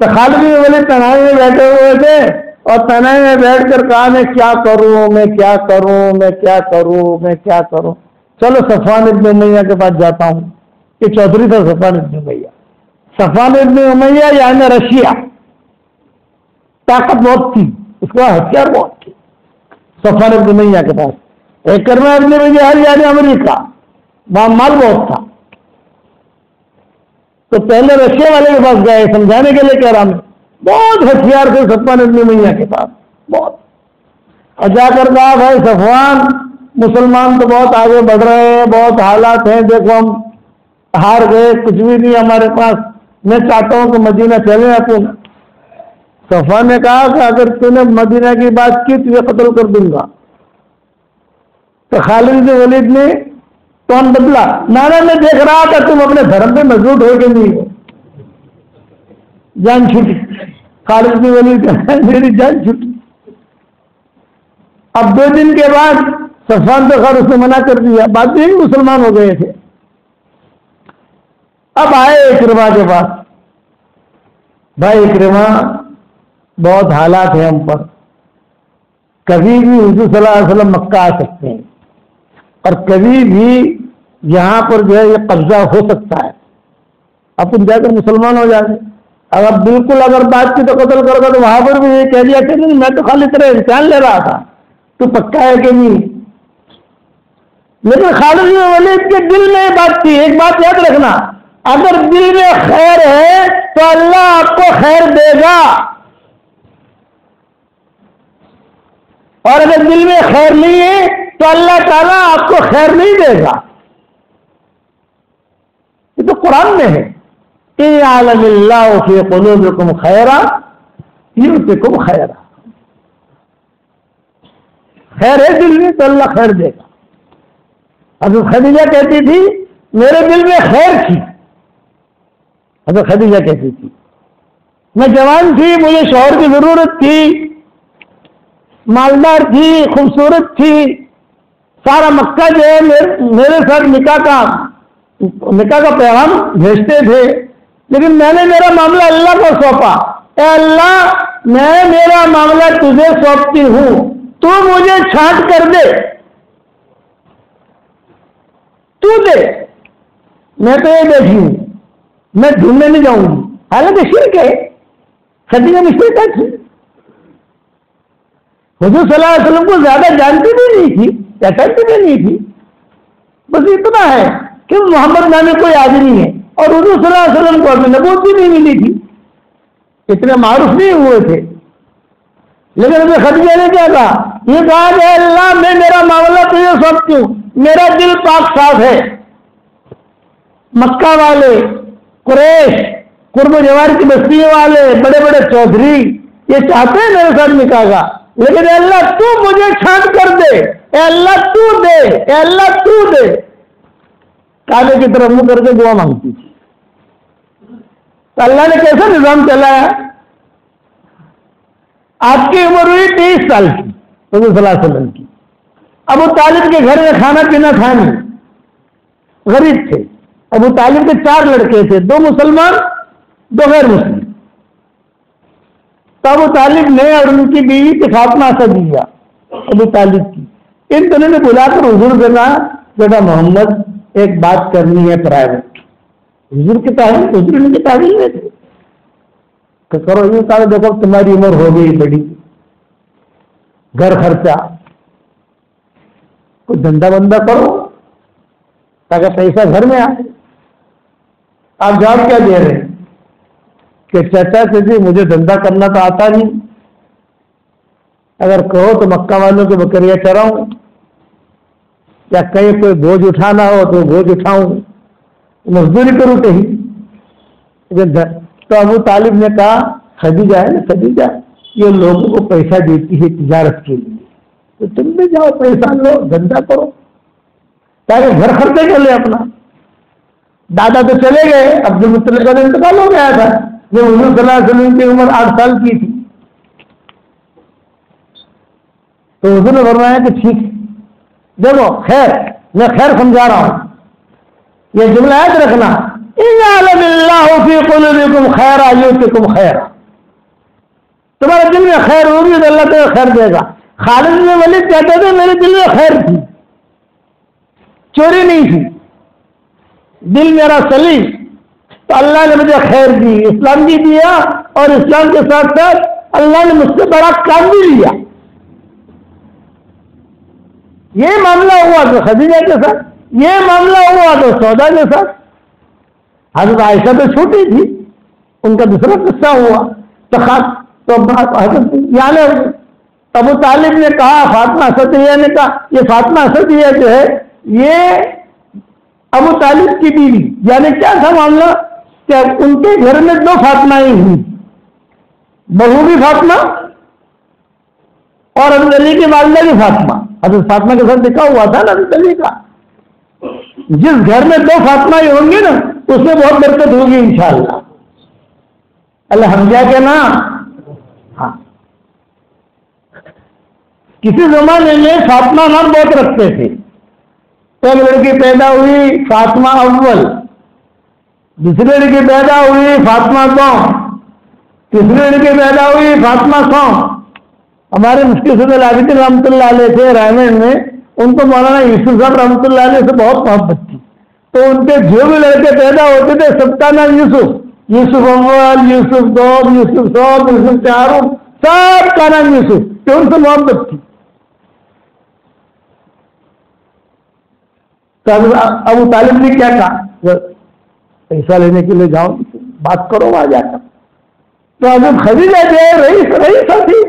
تو خالد بن ولید تنہائی میں بیٹھے ہوئے تھے اور تنہائی میں بیٹھ کر کہا میں کیا کروں، میں کیا کروں، میں کیا کروں، میں کیا کروں، چلو صفوان ابن امیہ کے پاس جاتا ہوں۔ یہ چودھری تھا صفوان ابن امیہ، صفوان ابن امیہ یعنی رشیا، طاقت بہت تھی اس کا، ہتھیار بہت تھی صفوان ابن امیہ کے پاس۔ اکرمہ ابن ابی جہل یعنی امریکہ، وہاں مال بہت تھا، تو پہلے رشیا والے کے پاس گئے سمجھانے کے لیے، کہہ رہا میں بہت ہتھیار تھے صفوان ابن امیہ کے پاس بہت، اور جا کر کہا بھائی صفوان مسلمان تو بہت آگے بڑھ رہے ہیں، بہت حالات ہیں، دیکھو ہم ہار گئے، کچھ بھی نہیں ہمارے پاس، میں چاہتا ہوں کہ مدینہ چلے آتے۔ صفوان نے کہا کہ اگر تو نے مدینہ کی بات کی تو یہ قتل کر دوں گا۔ تو خالد بن ولید نے کون بدلا، نانا میں دیکھ رہا تھا تم اپنے دھرم پہ مضبوط ہو کے نہیں ہو، جان چھوٹی۔ خالد بن ولید میری جان چھوٹی۔ اب 2 دن کے بعد صفوان تو خیر اس نے منع کر دیا، بعد میں مسلمان ہو گئے تھے۔ اب آئے اکرمہ کے پاس، بھائی اکرمہ بہت حالات ہیں ہم پر، کبھی بھی حضور صلی اللہ علیہ وسلم مکہ آ سکتے ہیں اور کبھی بھی یہاں پر جو ہے یہ قبضہ ہو سکتا ہے، اپن جا کر مسلمان ہو جائیں گے۔ اگر بالکل اگر بات کی تو قتل کر گا تو وہاں پر بھی یہ کہہ دیا کہ نہیں میں تو خالی طرح امتحان لے رہا تھا، تو پکا ہے کہ نہیں۔ لیکن خالد بن ولید کے دل میں یہ بات تھی، ایک بات یاد رکھنا، اگر دل میں خیر ہے تو اللہ آپ کو خیر دے گا، اور اگر دل میں خیر نہیں ہے تو اللہ تعالیٰ آپ کو خیر نہیں دے گا. یہ تو قرآن میں ہے. اِن یعلم اللہ فی قلوبکم خیرا یؤتکم خیرا. خیر ہے دل میں تو اللہ خیر دے گا. حضرت خدیجہ کہتی تھی میرے دل میں خیر تھی. حضرت خدیجہ کہتی تھی میں جوان تھی, مجھے شوہر کی ضرورت تھی, مالدار تھی, خوبصورت تھی, سارا مکہ جو ہے میرے ساتھ نکاح کا پیغام بھیجتے تھے, لیکن میں نے میرا معاملہ اللہ کو سونپا. اے اللہ میں میرا معاملہ تجھے سونپتی ہوں, تو مجھے چھانٹ کر دے, تو دے. میں تو یہ بیٹھی ہوں, میں ڈھونڈنے نہیں جاؤں گی. حالانکہ شرک ہے, خدیجہ میں شرک ہے. حضور صلی اللہ علیہ وسلم کو زیادہ جانتی بھی نہیں تھی, پہچانتی بھی نہیں تھی. بس اتنا ہے کہ محمد نامی کوئی آدمی ہے, اور حضور صلی اللہ علیہ وسلم کو ابھی نبوت بھی نہیں ملی تھی, اتنے معروف نہیں ہوئے تھے. لیکن ابھی خدیجہ نے کیا کہا, یہ کہا کہ اللہ میں میرا معاملہ تجھے سونپتی ہوں, میرا دل پاک صاف ہے. مکہ والے, قریش, قرب و جوار کی بستی والے, بڑے بڑے چودھری یہ چاہتے ہیں میرے ساتھ نکاح کا, لیکن اے اللہ تو مجھے چھانٹ کر دے, اے اللہ تو دے, اے اللہ تو دے. کعبے کی طرف منہ کر کے دعا مانگتی تھی. تو اللہ نے کیسا نظام چلایا. آپ کی عمر ہوئی 23 سال کی, حضور صلی اللہ علیہ وسلم کی. ابو طالب کے گھر میں کھانا پینا تھا نہیں, غریب تھے. ابو طالب کے 4 لڑکے تھے, 2 مسلمان 2 غیر مسلم. تو ابو طالب نے اور ان کی بیوی کی فاطمہ سے دیا ابو طالب کی. ان دونوں نے بلا کر حضور سے کہا بیٹا محمد ایک بات کرنی ہے پرائیویٹ. حضور کی تعلیم میں تھے کہ کرو. یہ کہا دیکھو تمہاری عمر ہو گئی بڑی, گھر خرچہ, کوئی دھندا بندہ کرو تاکہ پیسہ گھر میں آئے. آپ جواب کیا دے رہے ہیں کہ چچا چچی مجھے دھندا کرنا تو آتا نہیں, اگر کہو تو مکہ والوں کے بکریاں چراؤں, یا کہیں کوئی بوجھ اٹھانا ہو تو بوجھ اٹھاؤں, مزدوری کروں کہیں. تو ابو طالب نے کہا خدیجہ ہے نا, خدیجہ یہ لوگوں کو پیسہ دیتی ہے تجارت کے لیے, تو تم بھی جاؤ پیسہ لو, دھندا کرو تاکہ گھر خرچے کر لے اپنا. دادا تو چلے گئے, عبد المطلب کا انتقال ہو گیا تھا جب حضور صلی اللہ علیہ وسلم کی عمر 8 سال کی تھی. تو حضور نے فرمایا کہ ٹھیک دیکھو خیر, میں خیر سمجھا رہا ہوں, یہ جملہ یاد رکھنا, ان یعلم اللہ فی قلوبکم خیرا یؤتکم خیرا. تمہارے دل میں خیر ہوگی تو اللہ تمہیں خیر دے گا. خالد بن ولید کہتے تھے میرے دل میں خیر تھی, چوری نہیں تھی, دل میرا سلیم, تو اللہ نے مجھے خیر دی, اسلام بھی دیا, اور اسلام کے ساتھ ساتھ اللہ نے مجھ سے بڑا کام بھی لیا. یہ معاملہ ہوا تو خدیجہ کے ساتھ, یہ معاملہ ہوا تو سودا کے ساتھ. حضرت عائشہ تو چھوٹی تھی, ان کا دوسرا قصہ ہوا. تو حضرت یعنی ابو طالب نے کہا, فاطمہ اسدیہ نے کہا, یہ فاطمہ اسدیہ جو ہے یہ ابو طالب کی بیوی. یعنی کیا تھا معاملہ کہ ان کے گھر میں 2 فاطمہیں ہوئی, بہو بھی فاطمہ اور حضرت علی کی والدہ بھی فاطمہ. حضرت فاطمہ کے ساتھ لکھا ہوا تھا نا حضرت علی کا. جس گھر میں 2 فاطمہ ہوں گی نا اس میں بہت برکت ہوگی انشاءاللہ. الحمدہ کے نام. ہاں, کسی زمانے میں فاطمہ نام بہت رکھتے تھے. ایک لڑکی پیدا ہوئی فاطمہ اول, دوسری لڑکی پیدا ہوئی فاطمہ قوم, تیسری لڑکی پیدا ہوئی فاطمہ قوم. ہمارے مفتی سید العابدین رحمۃ اللہ علیہ تھے رائمنڈ میں, ان کو مولانا یوسف صاحب رحمۃ اللہ علیہ سے بہت محبت تھی. تو ان کے جو بھی لڑکے پیدا ہوتے تھے سب کا نام یوسف, یوسف اول, یوسف دوم, یوسف سوم, یوسف چارم, سب کا نام یوسف, کہ ان سے محبت تھی. تو ابو طالب نے کیا کہا, پیسہ لینے کے لیے جاؤ, بات کرو وہاں جا کر. تو حضرت خدیجہ جو ہے رئیس تھی,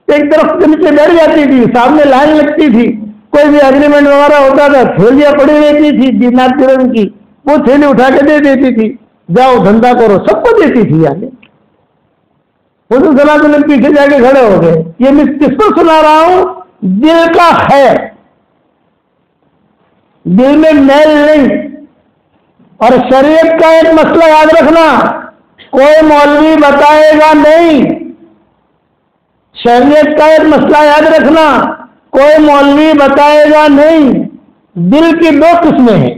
ایک درخت کے نیچے بیٹھ جاتی تھی، سامنے لائن لگتی تھی، کوئی بھی اگریمنٹ وغیرہ ہوتا تھا، تھیلیاں پڑی رہتی تھی دینار درہم کی، وہ تھیلی اٹھا کے دے دیتی تھی، جاؤ دھندا کرو، سب کو دیتی تھی آگے۔ حضور صلی اللہ علیہ وسلم پیچھے جا کے کھڑے ہو گئے، یہ میں کس کو سنا رہا ہوں؟ دل کا خیر، دل میں میل نہیں۔ اور شریعت کا ایک مسئلہ یاد رکھنا، کوئی مولوی بتائے گا نہیں، شریعت کا ایک مسئلہ یاد رکھنا، کوئی مولوی بتائے گا نہیں۔ دل کی دو قسمیں ہیں،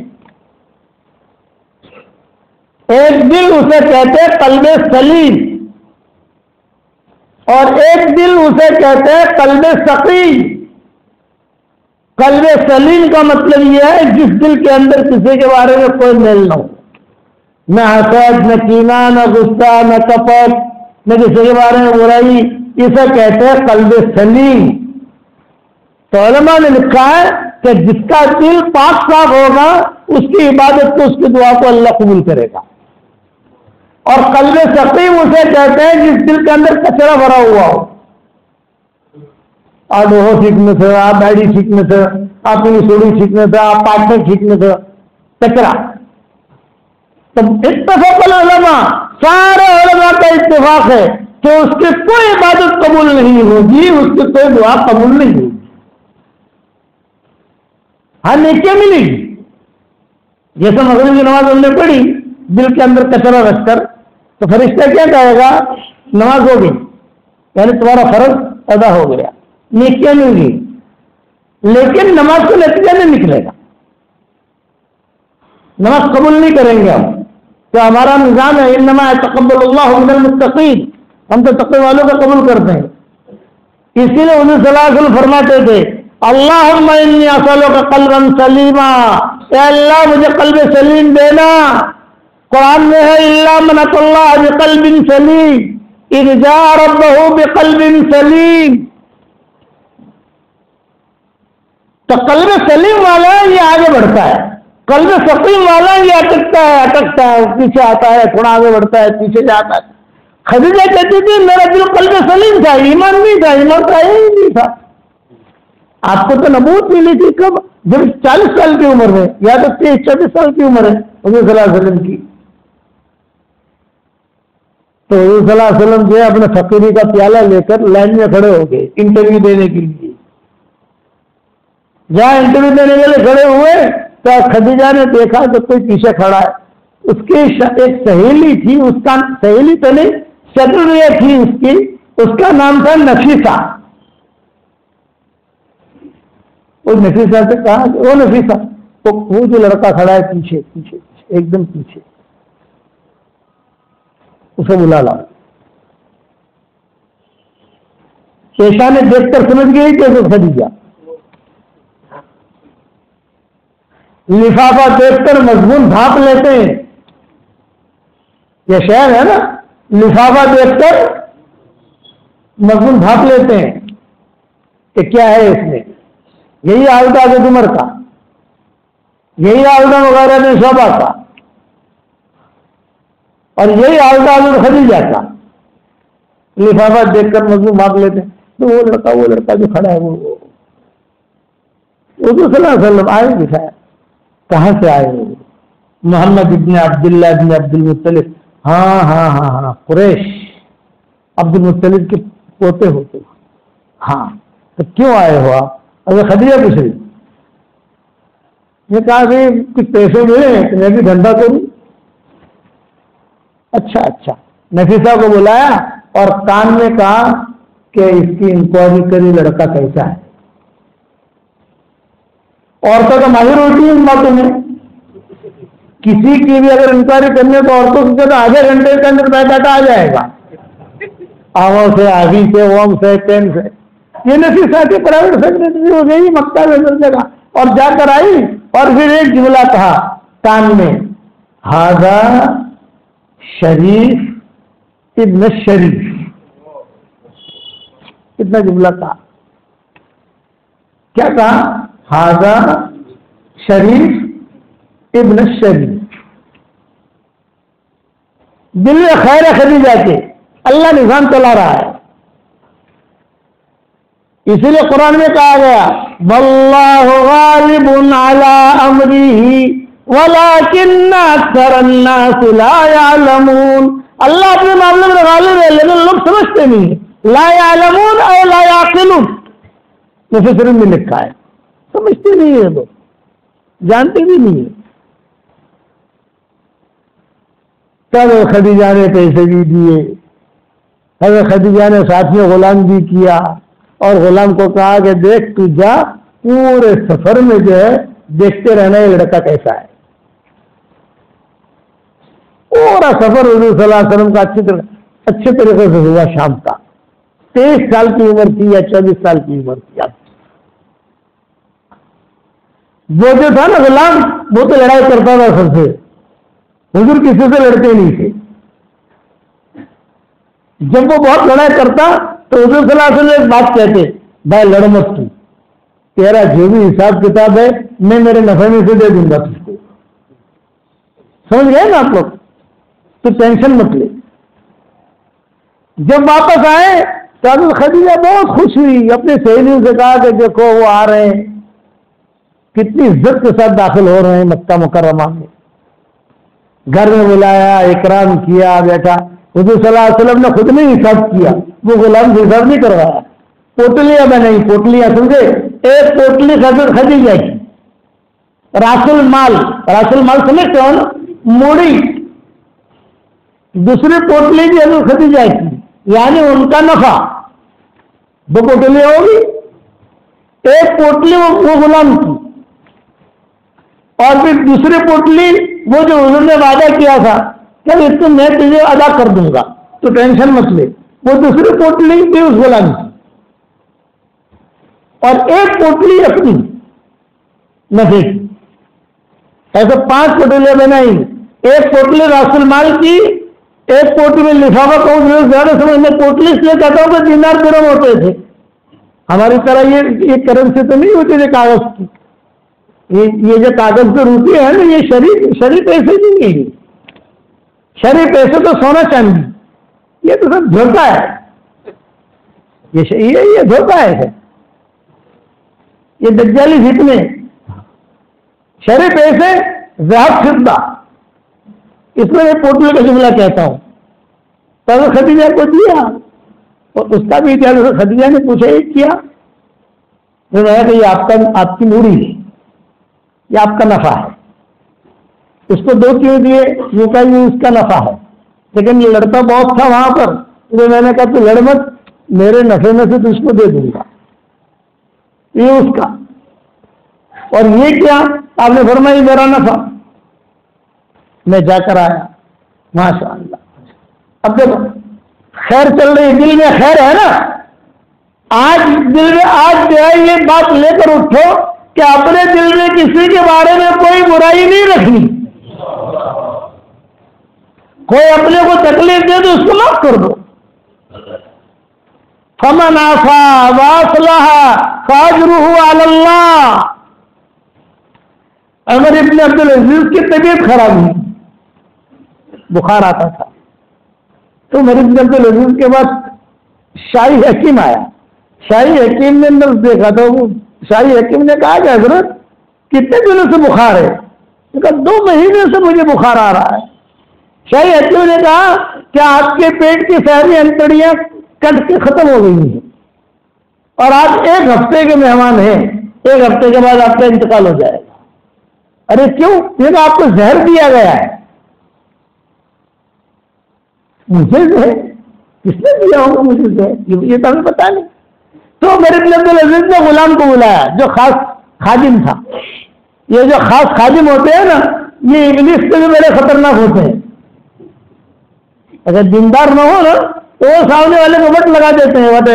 ایک دل اسے کہتے ہیں قلب سلیم، اور ایک دل اسے کہتے ہیں قلب سقیم۔ قلب سلیم کا مطلب یہ ہے جس دل کے اندر کسی کے بارے میں کوئی میل نہ ہو، نہ حسد، نہ کینہ، نہ غصہ، نہ کپٹ، نہ کسی کے بارے میں برائی، اسے کہتے ہیں قلب سلیم۔ تو علماء نے لکھا ہے کہ جس کا دل پاک صاف ہوگا اس کی عبادت کو، اس کی دعا کو اللہ قبول کرے گا۔ اور قلب سقیم اسے کہتے ہیں جس دل کے اندر کچرا بھرا ہوا ہو، آپ وہ سیکھنے تھے، آپ بیڑی سیکھنے تھے، آپ کی سوڑی سیکھنے تھے، آپ پارٹنر سیکھنے تھے، کچرا۔ تو اتفاق العلماء، سارے علماء کا اتفاق ہے کہ اس کی کوئی عبادت قبول نہیں ہوگی، اس کی کوئی دعا قبول نہیں ہوگی۔ ہاں نیکیاں ملے گی، جیسے مغرب کی نماز ہم نے پڑھی دل کے اندر کچرا رکھ کر، تو فرشتہ کیا کہے گا؟ نماز ہو گئی، یعنی تمہارا فرض ادا ہو گیا، نیکیاں مل گئی، لیکن نماز کا نتیجہ نہیں نکلے گا، نماز قبول نہیں کریں گے ہم، تو ہمارا نظام ہے انما يتقبل الله من المتقین، ہم تو تقوی والوں کا قبول کرتے ہیں۔ اسی لیے حضور صلی اللہ علیہ وسلم فرماتے تھے اللہم انی اسألک قلبا سلیما، اے اللہ مجھے قلب سلیم دینا۔ قرآن میں ہے الا من اتى اللہ بقلب سلیم اذ جاء ربہ بقلب سلیم۔ تو قلب سلیم والا یہ آگے بڑھتا ہے، قلب سقیم والا یہ اٹکتا ہے، پیچھے آتا ہے، تھوڑا آگے بڑھتا ہے، پیچھے جاتا ہے۔ خدیجہ کہتی تھی میرا دل قلب سلیم تھا، ایمان نہیں تھا، ایمان کا ہی نہیں تھا۔ آپ کو تو نبوت ملی تھی کب؟ جب 40 سال کی عمر میں، یا تو 23-24 سال کی عمر ہے حضور صلی اللہ علیہ وسلم کی۔ تو حضور صلی اللہ علیہ وسلم جو ہے اپنے فقیری کا پیالہ لے کر لائن میں کھڑے ہو گئے انٹرویو دینے کے لیے۔ جہاں انٹرویو دینے کے لیے کھڑے ہوئے تو خدیجہ نے دیکھا کہ کوئی پیچھے کھڑا ہے، اس کی ایک سہیلی تھی، اس کا سہیلی تو نہیں سیکرٹری تھی اس کی، اس کا نام تھا نفیسہ۔ وہ نفیسہ سے کہا کہ وہ نفیسہ، وہ جو لڑکا کھڑا ہے پیچھے پیچھے ایک دم پیچھے، اسے بلا لاؤ۔ پیشہ نے دیکھ کر سمجھ گئی کہ وہ خدیجہ، لفافہ دیکھ کر مضمون بھاپ لیتے ہیں، یہ شعر ہے نا، لفافہ دیکھ کر مضمون بھاپ لیتے ہیں کہ کیا ہے اس میں۔ یہی حال تھا حضرت عمر کا، یہی حال تھا وغیرہ نے شعبہ کا، اور یہی حال تھا حضرت خدیجہ کا۔ لفافہ دیکھ کر مضمون بھاپ لیتے ہیں، تو وہ لڑکا جو کھڑا ہے وہ حضور صلی اللہ علیہ وسلم آئے دکھایا، کہاں سے آئے ہو؟ محمد ابن عبداللہ ابن عبد المطلب۔ ہاں قریش، عبد المطلب کے پوتے ہوتے۔ ہاں تو کیوں آئے ہو آپ؟ اگر خدیجہ پوچھ رہی، یہ کہا کہ کچھ پیسے ملے تو میں بھی دھندا کروں۔ اچھا، نفیسہ کو بلایا اور کان میں کہا کہ اس کی انکوائری کری، لڑکا کیسا ہے۔ عورتوں کا ماہر ہوتی ہے ان باتوں میں، کسی کی بھی اگر انکوائری کرنے تو عورتوں سے تو آدھے گھنٹے کے اندر ڈاٹا آ جائے گا، آووں سے، آگی سے، ووم سے، پین سے۔ یہ نفیسہ کی پرائیویٹ سیکرٹری ہو گئی مکہ میں مل جگہ، اور جا کر آئی اور پھر ایک جملہ کہا کان میں، ہذا شریف ابن شریف، کتنا جملہ کہا، کیا کہا؟ ہذا شریف ابن شریف۔ دل میں خیر خدیجہ کے، اللہ نظام چلا رہا ہے۔ اسی لیے قرآن میں کہا گیا واللہ غالب علی امرہ ولکن اکثر الناس لا یعلمون، اللہ اپنے معاملے میں غالب ہے لیکن لوگ سمجھتے نہیں ہیں، لا یعلمون او لا یعقلون، مفسرین میں لکھا ہے، سمجھتے نہیں ہیں لوگ، جانتے بھی نہیں ہیں۔ حضرت خدیجہ نے پیسے بھی دیے، حضرت خدیجہ نے ساتھ میں غلام بھی کیا، اور غلام کو کہا کہ دیکھ تو جا پورے سفر میں جو ہے دیکھتے رہنا یہ لڑکا کیسا ہے۔ پورا سفر حضور صلی اللہ علیہ وسلم کا اچھے طریقے سے ہوا شام کا۔ 23 سال کی عمر تھی یا 24 سال کی عمر تھی۔ وہ جو تھا نا غلام، وہ تو لڑائی کرتا تھا سب سے، حضور کسی سے لڑتے نہیں تھے۔ جب وہ بہت لڑائی کرتا تو حضور صلی اللہ علیہ وسلم ایک بات کہتے، بھائی لڑ مت تو، تیرا جو بھی حساب کتاب ہے میں میرے نفع میں سے دے دوں گا تجھ کو، سمجھ گئے نا آپ لوگ، تو ٹینشن مت لے۔ جب واپس آئے تو حضرت خدیجہ بہت خوش ہوئی، اپنی سہیلیوں سے کہا کہ دیکھو وہ آ رہے ہیں، کتنی عزت کے ساتھ داخل ہو رہے ہیں مکہ مکرمہ میں، گھر میں بلایا، اکرام کیا، بیٹھا۔ حضور صلی اللہ علیہ وسلم نے خود نہیں حساب کیا، وہ غلام سے حساب نہیں کروایا، پوٹلیاں بنائی، پوٹلیاں سمجھے، ایک پوٹلی حضرت خدیجہ کی، راس المال سمجھتے ہو نا، موڑی، دوسری پوٹلی بھی حضرت خدیجہ کی، یعنی ان کا نفع، 2 پوٹلیاں ہوگی، ایک پوٹلی وہ غلام کی، اور پھر دوسری پوٹلی وہ جو حضور نے وعدہ کیا تھا کہ اس کو میں تجھے ادا کر دوں گا تو ٹینشن مت لے، وہ دوسری پوٹلی بھی اس غلام کی، اور ایک پوٹلی اپنی نفع کی۔ ایسے 5 پوٹلیاں بنائی، ایک پوٹلی راس المال کی، ایک پوٹلی میں لفافہ کو زیادہ سمجھ میں، پوٹلی اس لیے کہتا ہوں کہ دینار درہم ہوتے تھے، ہماری طرح یہ کرنسی تو نہیں ہوتی تھی کاغذ کی، یہ جو کاغذ کی روپیے ہیں نا، یہ شرعی پیسے نہیں ہیں، شرعی پیسے تو سونا چاندی، یہ تو سب دھوکہ ہے، یہ دھوکہ ہے، یہ دجالی فتنے۔ شرعی پیسے ذهب فضہ، اس میں پوٹلی کا جملہ کہتا ہوں، تو خدیجہ کو دیا، اور اس کا بھی خدیجہ نے پوچھا یہ کیا، کہ یہ آپ کی موڑی ہے، یہ آپ کا نفع ہے، اس کو 2 کیوں دیے، یہ کہا یہ اس کا نفع ہے، لیکن یہ لڑتا بہت تھا وہاں پر، تو میں نے کہا تو لڑ مت، میرے نفع میں سے تو اس کو دے دوں گا، یہ اس کا، اور یہ کیا، آپ نے فرمایا میرا نفع، میں جا کر آیا، ماشاء اللہ۔ اب دیکھو خیر چل رہی، دل میں خیر ہے نا، آج دل میں آج جو ہے یہ بات لے کر اٹھو کہ اپنے دل میں کسی کے بارے میں کوئی برائی نہیں رکھنی، کوئی اپنے کو تکلیف دے تو اس کو معاف کر دو، فمن عفا واصلح فاجرہ علی اللہ۔ عمر ابن عبدالعزیز کی طبیعت خراب ہوئی، بخار آتا تھا، تو عمر ابن عبدالعزیز کے بعد شاہی حکیم آیا، شاہی حکیم نے نفس دیکھا تو شاہی حکیم نے کہا کہ حضرت کتنے دنوں سے بخار ہے؟ نے کہا 2 مہینے سے مجھے بخار آ رہا ہے۔ شاہی حکیم نے کہا کہ آپ کے پیٹ کی ساری انتڑیاں کٹ کے ختم ہو گئی ہیں، اور آپ 1 ہفتے کے مہمان ہیں، 1 ہفتے کے بعد آپ کا انتقال ہو جائے گا۔ ارے کیوں؟ یہ کہ آپ کو زہر دیا گیا ہے۔ مجھے زہر کس نے دیا ہوگا؟ مجھے زہر یہ تو ہمیں پتا نہیں۔ تو میرے عبدالعزیز نے غلام کو بلایا جو خاص خادم تھا۔ یہ جو خاص خادم ہوتے ہیں نا، یہ ابلیس سے بھی بڑے خطرناک ہوتے ہیں۔ اگر دیندار نہ ہو نا تو وہ سامنے والے کو وٹ لگا دیتے ہیں، وٹ۔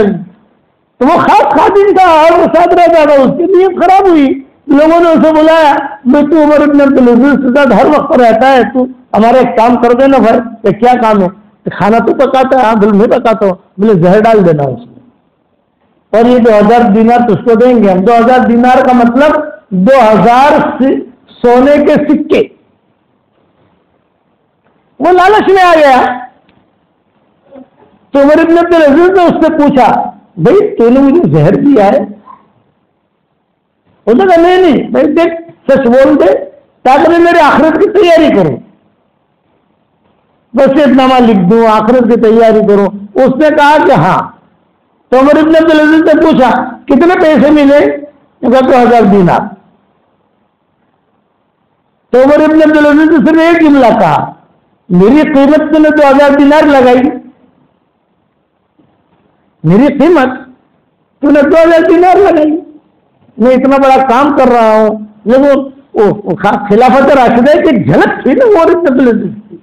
تو وہ خاص خادم تھا اور وہ ساتھ رہتا تھا، اس کی نیت خراب ہوئی، لوگوں نے اسے بلایا، میں تو عمر ابن عبدالعزیز کے ساتھ ہر وقت رہتا ہے، تو ہمارا ایک کام کر دینا بھائی، کہ کیا کام ہے؟ کھانا تو پکاتا ہے؟ ہاں بھائی میں پکاتا ہوں، بولے زہر ڈال دینا اس میں، اور یہ 2000 دینار تو اس کو دیں گے ہم۔ 2000 دینار کا مطلب 2000 سونے کے سکے۔ وہ لالچ میں آ گیا، تو عمر ابن عبدالعزیز نے اس سے پوچھا بھائی تو نے مجھے زہر دیا ہے؟ انہوں نے کہا نہیں بھائی دیکھ سچ بول دے تاکہ میں میرے آخرت کی تیاری کروں، وصیت نامہ لکھ دوں، آخرت کی تیاری کروں۔ اس نے کہا کہ ہاں۔ تو عمر ابن عبدالعزیز نے پوچھا کتنے پیسے ملے؟ کہا 2000 دینار۔ تو عمر ابن عبدالعزیز نے صرف ایک جملہ کہا، میری قیمت تو نے 2000 دینار لگائی، میری قیمت تو نے 2000 دینار لگائی، میں اتنا بڑا کام کر رہا ہوں۔ لیکن خلافت راشدہ کی جھلک تھی نا عمر ابن عبدالعزیز کی،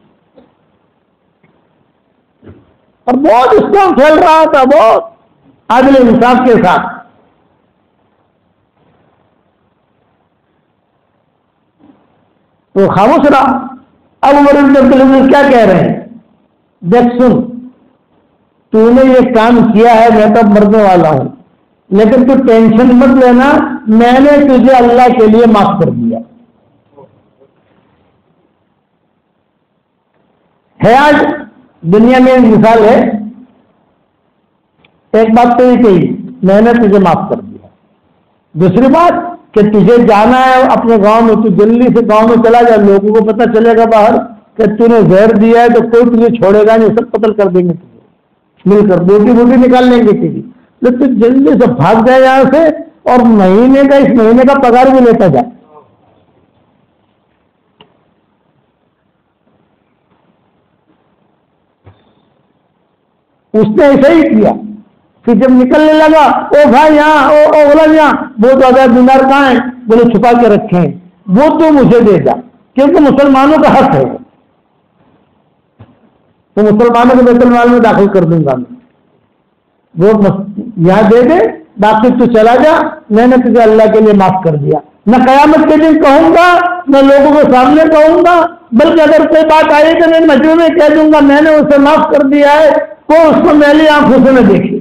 اور بہت اسلام پھیل رہا تھا، بہت عادل انصاف کے ساتھ۔ تو خاموش رہا۔ اب عمر بن عبدالعزیز کیا کہہ رہے ہیں؟ دیکھ سن، تو نے یہ کام کیا ہے، میں تو مرنے والا ہوں، لیکن تو ٹینشن مت لینا، میں نے تجھے اللہ کے لیے معاف کر دیا ہے۔ آج دنیا میں مثال ہے، ایک بات تو یہ کہی میں نے تجھے معاف کر دیا، دوسری بات کہ تجھے جانا ہے اپنے گاؤں میں، تو جلدی سے گاؤں میں چلا جا، لوگوں کو پتہ چلے گا باہر کہ تو نے زہر دیا ہے، تو کوئی تجھے چھوڑے گا نہیں، سب قتل کر دیں گے، تجھے مل کر بوٹی بوٹی نکال لیں گے تجھے، تو جلدی سے بھاگ جائے یہاں سے، اور مہینے کا اس مہینے کا پگار بھی لیتا جائے۔ اس نے ایسا ہی کیا کہ جب نکلنے لگا، او بھائی یہاں، او غلام یہاں، وہ 2000 دینار کہاں ہیں؟ بولے چھپا کے رکھے ہیں، وہ تو مجھے دے جا، کیونکہ مسلمانوں کا حق ہے، تو مسلمانوں کو بیت المال میں داخل کر دوں گا میں، وہ یہاں دے دے، باقی تو چلا جا، میں نے تجھے اللہ کے لیے معاف کر دیا۔ نہ قیامت کے دن کہوں گا، نہ لوگوں کے سامنے کہوں گا، بلکہ اگر کوئی بات آئی تو میں مجمع میں کہہ دوں گا میں نے اسے معاف کر دیا ہے، وہ اس کو میری آنکھوں سے نہ دیکھی۔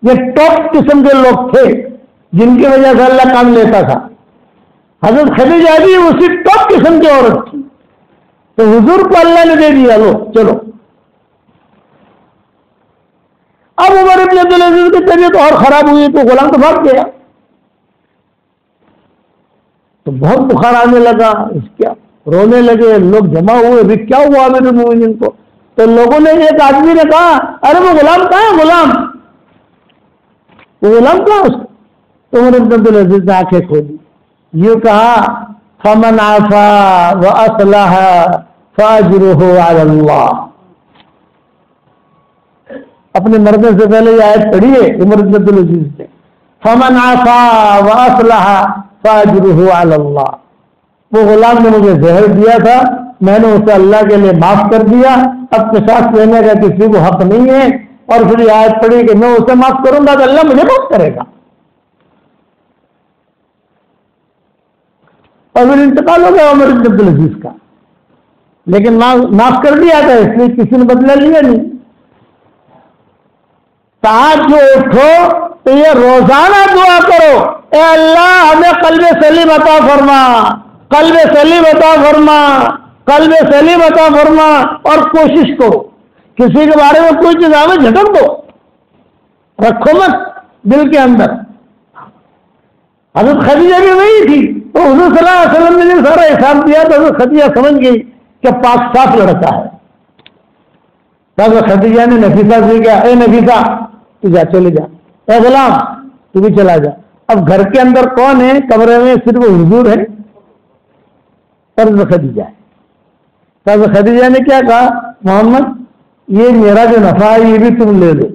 یہ ٹاپ قسم کے لوگ تھے جن کی وجہ سے اللہ کام لیتا تھا۔ حضرت خدیجہ بھی اسی ٹاپ قسم کی عورت تھی، تو حضور کو اللہ نے دے دیا، لو چلو۔ اب عمر ابن عبدالعزیز کی طبیعت اور خراب ہوئی تو غلام تو بھاگ گیا، تو بہت بخار آنے لگا، اس کیا رونے لگے، لوگ جمع ہوئے، بھی کیا ہوا امیر المومنین کو؟ تو لوگوں نے، ایک آدمی نے کہا ارے وہ غلام کہاں ہے؟ غلام کہاں اس کو؟ تو عمر ابن عبدالعزیز نے آنکھیں کھولی، یہ کہا فمن عفا واصلح فاجرہ علی اللہ۔ اپنے مرنے سے پہلے یہ آیت پڑھی ہے عمر بن عبدالعزیز نے، فمن عفا واصلح فاجرہ علی اللہ۔ وہ غلام نے مجھے زہر دیا تھا، میں نے اسے اللہ کے لیے معاف کر دیا، اب قصاص لینے کا کسی کو حق نہیں ہے۔ اور پھر یہ آیت پڑھی کہ میں اسے معاف کروں گا تو اللہ مجھے معاف کرے گا، اور پھر انتقال ہو گیا عمر بن عبدالعزیز کا، لیکن معاف کر دیا تھا، اس لیے کسی نے بدلہ لیا نہیں۔ آج جو اٹھو تو یہ روزانہ دعا کرو، اے اللہ ہمیں قلب سلیم عطا فرما، قلب سلیم عطا فرما، قلب سلیم عطا فرما، اور کوشش کرو کسی کے بارے میں کوئی چیز آئے جھٹک دو، رکھو مت دل کے اندر۔ حضرت خدیجہ بھی وہی تھی، تو حضور صلی اللہ علیہ وسلم نے جو سارا حساب دیا تو حضرت خدیجہ سمجھ گئی کہ پاک صاف لڑکا ہے۔ حضرت خدیجہ نے نفیسہ سے کہا، اے نفیسہ تو جا، چلے جا، اے غلام تو بھی چلا جا۔ اب گھر کے اندر کون ہے؟ کمرے میں صرف حضور ہے اور حضرت خدیجہ ہے۔ حضرت خدیجہ نے کیا کہا، محمد یہ میرا جو نفع ہے یہ بھی تم لے لو۔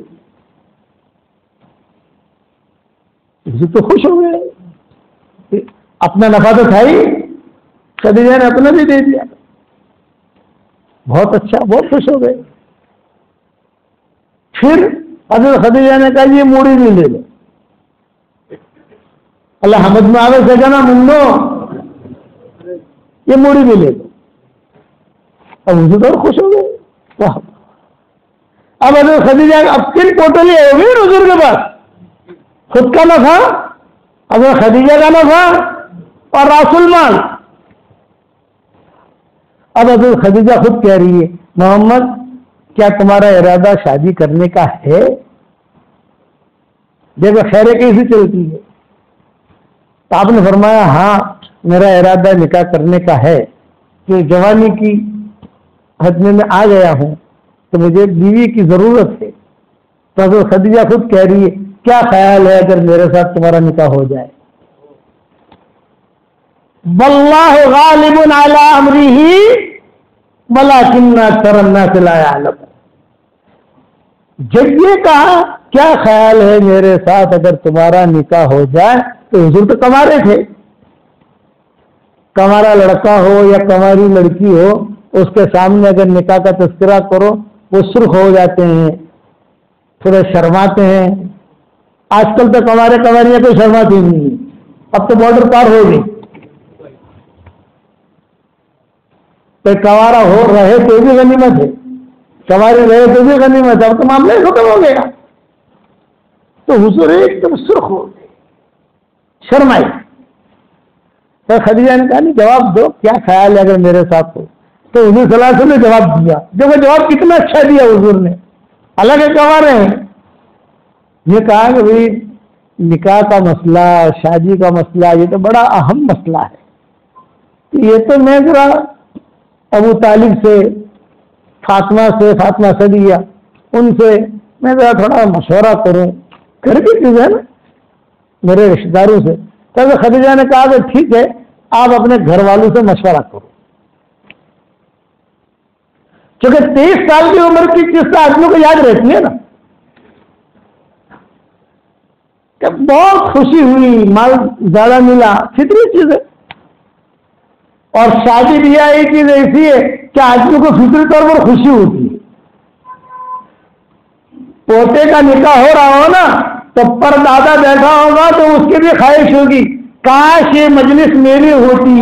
یہ تو خوش ہو گئے، اپنا نفع تو تھا ہی، خدیجہ نے اپنا بھی دے دیا، بہت اچھا، بہت خوش ہو گئے۔ پھر حضرت خدیجہ نے کہا یہ موڑی بھی لے لو، اللہ حمد میں آوے سے کہنا منو یہ موڑی بھی لے لو، اب حضرت اور خوش ہو گئے۔ واہ، اب حضرت خدیجہ اب کن پوٹلی ہوگی حضور کے پاس، خود کا نفع، حضرت خدیجہ کا نفع اور راس المال۔ اب حضرت خدیجہ خود کہہ رہی ہے، محمد کیا تمہارا ارادہ شادی کرنے کا ہے؟ دیکھو خیر کیسی چلتی ہے. تو آپ نے فرمایا ہاں میرا ارادہ نکاح کرنے کا ہے کہ جوانی کی حد میں آ گیا ہوں تو مجھے بیوی کی ضرورت ہے. تو حضرت خدیجہ خود کہہ رہی ہے کیا خیال ہے اگر میرے ساتھ تمہارا نکاح ہو جائے؟ واللہ غالب علی امرہ ولکن اکثر الناس لا یعلمون. جب یہ کہا کیا خیال ہے میرے ساتھ اگر تمہارا نکاح ہو جائے، تو حضور تو کنوارے تھے. کنوارا لڑکا ہو یا کنواری لڑکی ہو اس کے سامنے اگر نکاح کا تذکرہ کرو وہ سرخ ہو جاتے ہیں، تھوڑے شرماتے ہیں. آج کل تو کنوارے کنواریاں کوئی شرماتی نہیں، اب تو بارڈر پار ہو گئی. کنوارا ہو رہے تو بھی غنیمت ہے، کنواری رہے تو بھی غنیمت ہے. اب تو معاملہ ختم ہو گیا. تو حضور ایک دم سرخ ہو گئے، شرمائی. تو خدیجہ نے کہا نہیں جواب دو کیا خیال ہے اگر میرے ساتھ ہو. تو حضور صلی اللہ علیہ وسلم نے جواب دیا. دیکھو جواب کتنا اچھا دیا حضور نے. الگ کنوارے ہیں، یہ کہا کہ بھائی نکاح کا مسئلہ، شادی کا مسئلہ یہ تو بڑا اہم مسئلہ ہے. یہ تو میں ذرا ابو طالب سے، فاطمہ سے، فاطمہ صدیہ ان سے میں ذرا تھوڑا مشورہ کروں، گھر کی چیز ہے نا، میرے رشتے داروں سے. تو خدیجہ نے کہا کہ ٹھیک ہے آپ اپنے گھر والوں سے مشورہ کرو. کیونکہ 23 سال کی عمر کی قصہ آدمیوں کو یاد رہتی ہے نا کہ بہت خوشی ہوئی، مال زیادہ ملا، فطری چیز ہے. اور شادی بیاہ یہ چیز ایسی ہے کہ آدمی کو فطری طور پر خوشی ہوتی ہے. پوتے کا نکاح ہو رہا ہو نا تو پر دادا بیٹھا ہوگا تو اس کی بھی خواہش ہوگی کاش یہ مجلس میری ہوتی.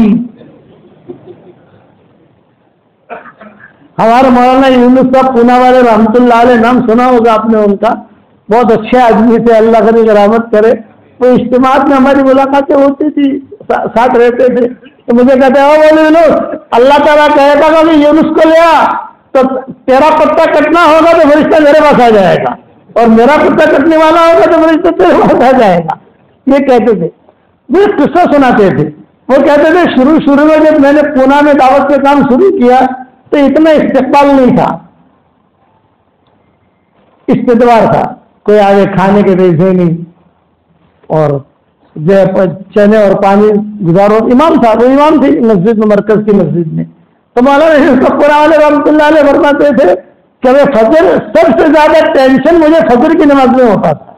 ہمارے مولانا یونس صاحب پونا والے رحمۃ اللہ علیہ نام سنا ہوگا آپ نے ان کا، بہت اچھے آدمی تھے، اللہ کرے رحمت کرے. وہ اجتماعات میں ہماری ملاقاتیں ہوتی تھی، ساتھ رہتے تھے. تو مجھے کہتے ہیں بولے یونس اللہ تعالیٰ کہتا تھا کہ یونس کو لیا تو تیرا پتا کٹنا ہوگا تو فرشتہ میرے پاس آ جائے گا، اور میرا پتا کٹنے والا ہوگا تو فرشتہ تیرے پاس آ جائے گا. یہ کہتے تھے. مجھے قصہ سناتے تھے. وہ کہتے تھے شروع میں جب میں نے پونا میں دعوت کا کام شروع کیا تو اتنا استقبال نہیں تھا، استدوار تھا، کوئی آگے کھانے کے پیسے نہیں اور چنے اور پانی گزارو. امام تھا، وہ امام تھی مسجد میں، مرکز کی مسجد میں. تو مولانا پورا والے رحمۃ اللہ علیہ فرماتے تھے کہ وہ فجر سب سے زیادہ ٹینشن مجھے فجر کی نماز میں ہوتا تھا.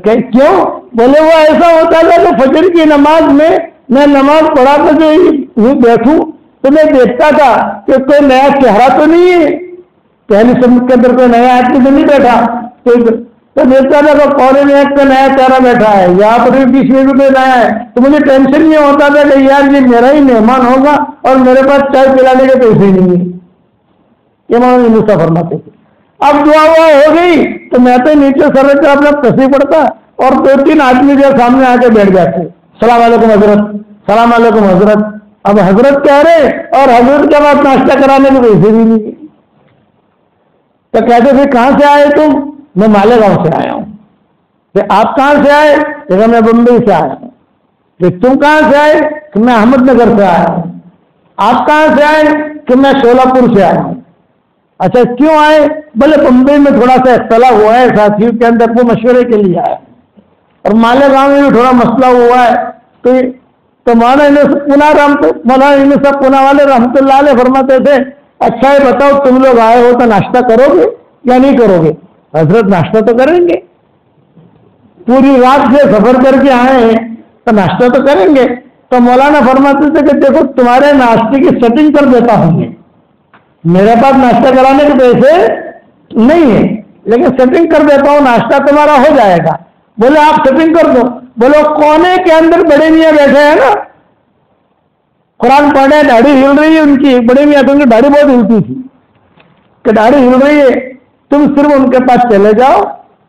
کیوں؟ بولے وہ ایسا ہوتا تھا کہ فجر کی نماز میں نماز پڑھا کر جو بیٹھوں تو میں دیکھتا تھا کہ کوئی نیا چہرہ تو نہیں ہے، پہلی سمت کے اندر کوئی نیا آدمی تو نہیں بیٹھا. تو دیکھتا تھا کہ کونے میں ایک کا نیا چہرہ بیٹھا ہے، یہاں پر بھی بیچ میں بھی کوئی نیا ہے. تو مجھے ٹینشن یہ ہوتا تھا کہ یار یہ میرا ہی مہمان ہوگا اور میرے پاس چائے پلانے کے پیسے نہیں ہیں. یہ مولانا یونس فرماتے تھے. اب دعا ہو گئی تو میں تو نیچے سر رکھ کر اپنا تصویر پڑتا اور 2-3 آدمی جو سامنے آ کے بیٹھ جاتے، السلام علیکم حضرت، السلام علیکم حضرت. اب حضرت کہہ رہے اور حضرت کے بعد ناشتہ کرانے کے پیسے بھی نہیں. تو کہتے تھے کہاں سے آئے تم؟ میں مالیگاؤں سے آیا ہوں. کہ آپ کہاں سے آئے؟ کہ میں بمبئی سے آیا ہوں. کہ تم کہاں سے آئے؟ کہ میں احمد نگر سے آیا ہوں. آپ کہاں سے آئے؟ کہ میں شولاپور سے آیا ہوں. اچھا کیوں آئے؟ بولے بمبئی میں تھوڑا سا اختلاف ہوا ہے ساتھیوں کے اندر، وہ مشورے کے لیے آیا، اور مالیگاؤں میں بھی تھوڑا مسئلہ ہوا ہے. تو مولانا صاحب پونا والے رحمۃ اللہ علیہ فرماتے تھے اچھا یہ بتاؤ تم لوگ آئے ہو تو ناشتہ کرو گے یا نہیں کرو گے؟ حضرت ناشتہ تو کریں گے، پوری رات سے سفر کر کے آئے ہیں تو ناشتہ تو کریں گے. تو مولانا فرماتے تھے کہ دیکھو تمہارے ناشتے کی سیٹنگ کر دیتا ہوں میں، میرے پاس ناشتہ کرانے کے پیسے نہیں ہے لیکن سیٹنگ کر دیتا ہوں، ناشتہ تمہارا ہو جائے گا. بولے آپ سیٹنگ کر دو. بولو کونے کے اندر بڑے میاں بیٹھے ہیں نا، قرآن پڑھے، داڑھی ہل رہی ہے ان کی، بڑے میاں تو ان کی داڑھی بہت ہلتی تھی کہ داڑھی ہل رہی ہے، تم صرف ان کے پاس چلے جاؤ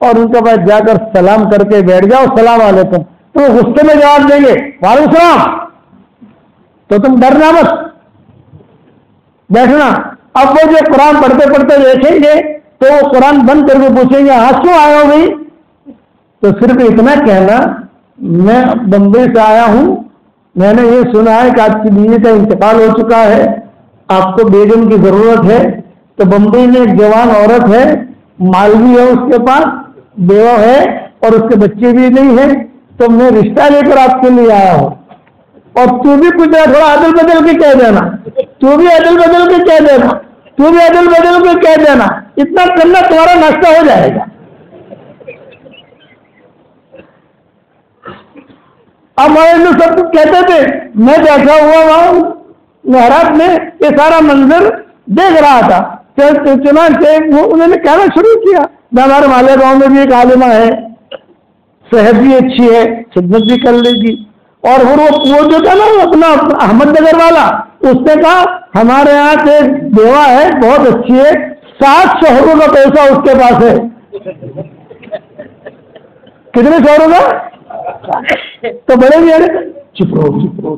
اور ان کے پاس جا کر سلام کر کے بیٹھ جاؤ، السلام علیکم. تو غصے میں جواب دیں گے وعلیکم السلام، تو تم ڈرنا مت، بیٹھنا. اب وہ جو قرآن پڑھتے پڑھتے دیکھیں گے تو وہ قرآن بند کر کے پوچھیں گے ہاں کیوں آئے ہو بھائی؟ تو صرف اتنا کہنا میں بمبئی سے آیا ہوں، میں نے یہ سنا ہے کہ آپ کی بیوی کا انتقال ہو چکا ہے، آپ کو بیگم کی ضرورت ہے، تو بمبئی میں ایک جوان عورت ہے، مال بھی ہے اس کے پاس، بیوہ ہے اور اس کے بچے بھی نہیں ہیں، تو میں رشتہ لے کر آپ کے لیے آیا ہوں، اور تو بھی کچھ تھوڑا عدل بدل کے کہہ دینا، تو بھی عدل بدل کے کہہ دینا، تو بھی عدل بدل کے کہہ دینا، اتنا کرنا تمہارا ناشتہ ہو جائے گا۔ اب ہمارے سب کچھ کہتے تھے، میں بیٹھا ہوا وہاں محراب میں یہ سارا منظر دیکھ رہا تھا، چنانچہ انہوں نے کہنا شروع کیا میں ہمارے مالے گاؤں میں بھی ایک عالمہ ہے، صحت بھی اچھی ہے، خدمت بھی کر لے گی، اور وہ جو تھا نا اپنا احمد نگر والا، اس نے کہا ہمارے یہاں سے ایک بیوہ ہے بہت اچھی ہے، 7 شہروں کا پیسہ اس کے پاس ہے۔ کتنے شہروں کا؟ تو بڑے بھی چپ رہو،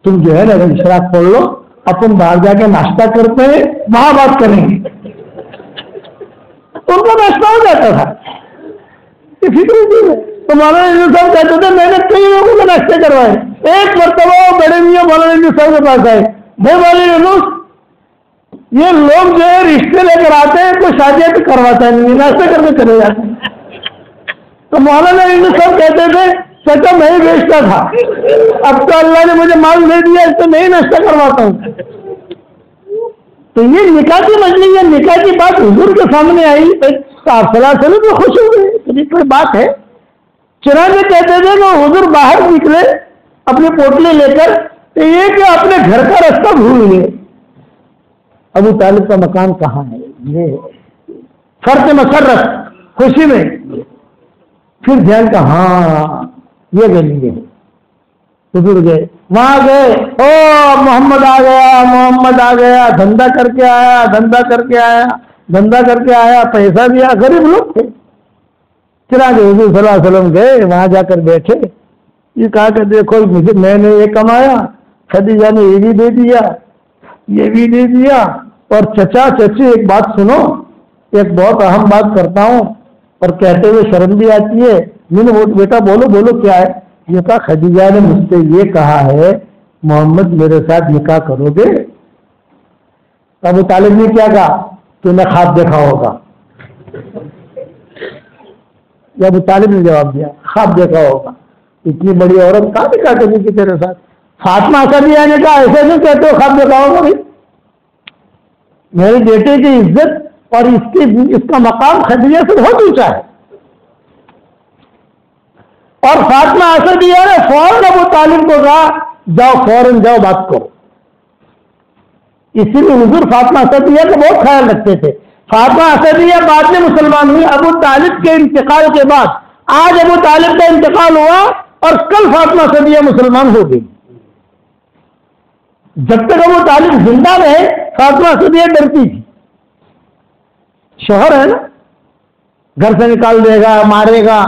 تم جو ہے نا اشراق پڑھ لو، اپن باہر جا کے ناشتہ کرتے ہیں، وہاں بات کریں گے۔ ان کا ناشتہ ہو جاتا تھا، فکر نہیں ہے۔ تو مولانا صاحب کہتے تھے میں نے کئی لوگوں کو ناشتے کروائے، ایک مرتبہ بڑے میاں مولانا صاحب کے پاس آئے، بھائی مولانا یہ لوگ جو ہے رشتے لے کر آتے ہیں کوئی شادیاں بھی کرواتا ہے نہیں، ناشتے کر کے چلے جاتے ہیں۔ تو مولانا صاحب کہتے تھے چچا میں ہی بیچتا تھا، اب تو اللہ نے مجھے مال دے دیا، اس سے میں ہی ناشتہ کرواتا ہوں۔ تو یہ نکاح کی مجلس، یہ نکاح کی بات حضور کے سامنے آئی، آپ صلی اللہ علیہ وسلم خوش ہو گئے، کوئی بات ہے۔ چنانچہ کہتے تھے کہ حضور باہر نکلے اپنی پوٹلی لے کر، تو یہ کہ اپنے گھر کا راستہ بھول گئے، ابو طالب کا مکان کہاں ہے، یہ فرق مسرت خوشی میں، پھر دھیان کا ہاں یہ گلی ہے، حضور گئے وہاں گئے، او محمد آ گیا، محمد آ گیا، دھندا کر کے آیا، دھندا کر کے آیا، دھندا کر کے آیا، پیسہ دیا، غریب لوگ تھے۔ چنانچہ حضور صلی اللہ علیہ وسلم گئے، وہاں جا کر بیٹھے، یہ کہا کہ دیکھو مجھے میں نے یہ کمایا، خدیجہ نے یہ بھی دے دیا، یہ بھی دے دیا، اور چچا چچی ایک بات سنو، ایک بہت اہم بات کرتا ہوں، اور کہتے ہوئے شرم بھی آتی ہے، میں نے بیٹا بولو بولو کیا ہے؟ یہ کہا خدیجہ نے مجھ سے یہ کہا ہے محمد میرے ساتھ نکاح کرو گے؟ ابو طالب نے کیا کہا کہ میں خواب دیکھا ہوگا، یا ابو طالب نے جواب دیا خواب دیکھا ہوگا، اتنی بڑی عورت کہاں نکاح کرنے کی تیرے ساتھ؟ فاطمہ اسدیہ نے کہا ایسے نہیں کہتے ہو خواب دیکھا ہوگا؟ بھائی میرے بیٹے کی عزت اور اس کا مقام خدیجہ سے بہت اونچا ہے، اور فاطمہ اسدیہ نے فوراً ابو طالب کو کہا جاؤ فوراً جاؤ بات کرو۔ اسی لیے حضور فاطمہ اسدیہ کا بہت خیال رکھتے تھے۔ فاطمہ اسدیہ بعد میں مسلمان ہوئی، ابو طالب کے انتقال کے بعد، آج ابو طالب کا انتقال ہوا اور کل فاطمہ اسدیہ مسلمان ہو گئی۔ جب تک ابو طالب زندہ رہے فاطمہ اسدیہ ڈرتی تھی، شوہر ہے نا گھر سے نکال دے گا، مارے گا،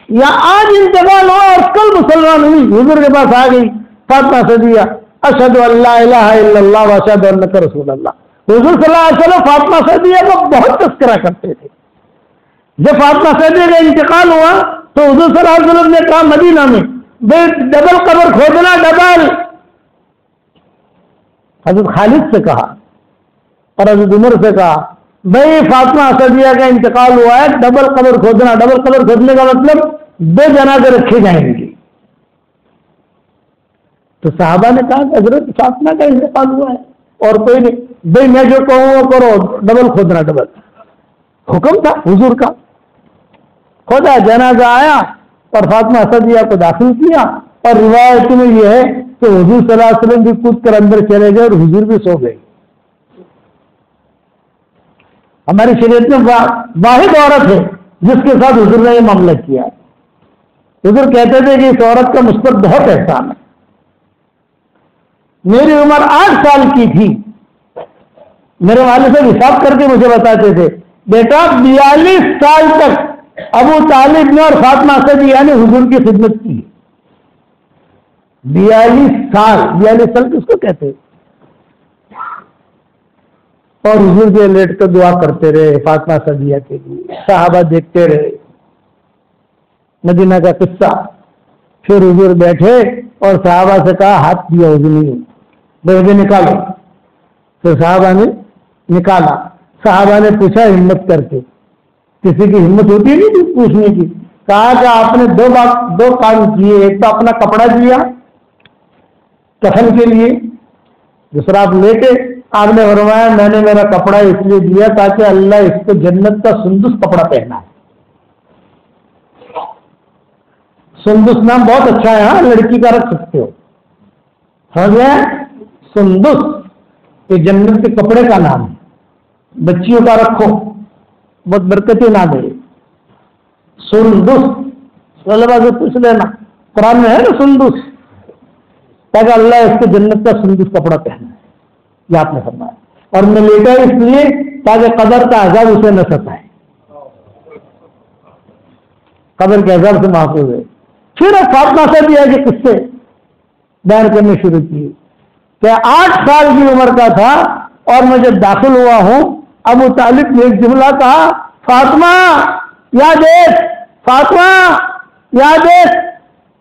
یا آج انتقال ہوا اور کل مسلمان ہوئی، حضور کے پاس آ گئی فاطمہ اسدیہ، اشہد ان لا الہ الا اللہ واشہد انک رسول اللہ۔ حضور صلی اللہ علیہ وسلم فاطمہ اسدیہ کو بہت تذکرہ کرتے تھے۔ جب فاطمہ اسدیہ کا انتقال ہوا تو حضور صلی اللہ علیہ وسلم نے کہا مدینہ میں ڈبل قبر کھودنا، ڈبل۔ حضرت خالد سے کہا اور حضرت عمر سے کہا بھائی فاطمہ اسدیہ کا انتقال ہوا ہے، ڈبل قبر کھودنا۔ ڈبل قبر کھودنے کا مطلب 2 جنازے رکھے جائیں گے۔ تو صحابہ نے کہا کہ حضرت فاطمہ کا انتقال ہوا ہے اور کوئی نہیں، بھائی میں جو کہوں وہ کرو، ڈبل کھودنا، ڈبل حکم تھا حضور کا۔ کھودا، جنازہ آیا اور فاطمہ اسدیہ کو داخل کیا، اور روایت میں یہ ہے کہ حضور صلی اللہ علیہ وسلم بھی کود کر اندر چلے گئے اور حضور بھی سو گئے۔ ہماری شریعت میں واحد عورت ہے جس کے ساتھ حضور نے یہ معاملہ کیا۔ حضور کہتے تھے کہ اس عورت کا مجھ پر بہت احسان ہے۔ میری عمر 8 سال کی تھی، میرے والد صاحب حساب کر کے مجھے بتاتے تھے بیٹا 42 سال تک ابو طالب نے اور فاطمہ اسدیہ نے حضور کی خدمت کی۔ 42 سال، 42 سال کس کو کہتے ہیں؟ اور حضور کے لیٹ کر دعا کرتے رہے فاطمہ صدیہ کے لیے. صحابہ دیکھتے رہے. مدینہ کا قصہ. پھر حضور بیٹھے اور صحابہ سے کہا ہاتھ دیا وضو نہیں وضو نکالو. تو صحابہ نے نکالا. صحابہ نے پوچھا ہمت کر کے, کسی کی ہمت ہوتی نہیں تھی پوچھنے کی. کہا کہ آپ نے دو کام کیے, ایک تو اپنا کپڑا دیا کفن کے لیے, دوسرا آپ لیٹے. آپ نے فرمایا میں نے میرا کپڑا اس لیے دیا تاکہ اللہ اس کو جنت کا سندس کپڑا پہنا ہے. سندس نام بہت اچھا ہے, ہاں لڑکی کا رکھ سکتے ہو, سمجھ گئے؟ سندس یہ جنت کے کپڑے کا نام ہے. بچیوں کا رکھو, بہت برکتی نام ہے. سندس طلبا سے پوچھ لینا, قرآن میں ہے نا سندس, تاکہ اللہ اس کو جنت کا سندس کپڑا پہنا ہے. یہ آپ نے فرمایا. اور میں لیٹا اس لیے تاکہ قبر کا عذاب اسے نہ ستائے, قبر کے عذاب سے محفوظ ہے. پھر فاطمہ سے بھی ہے کہ قصے بیان کرنے شروع کیے کہ 8 سال کی عمر کا تھا اور میں جب داخل ہوا ہوں, ابو طالب نے ایک جملہ کہا, فاطمہ یا دیکھ, فاطمہ یا دیکھ,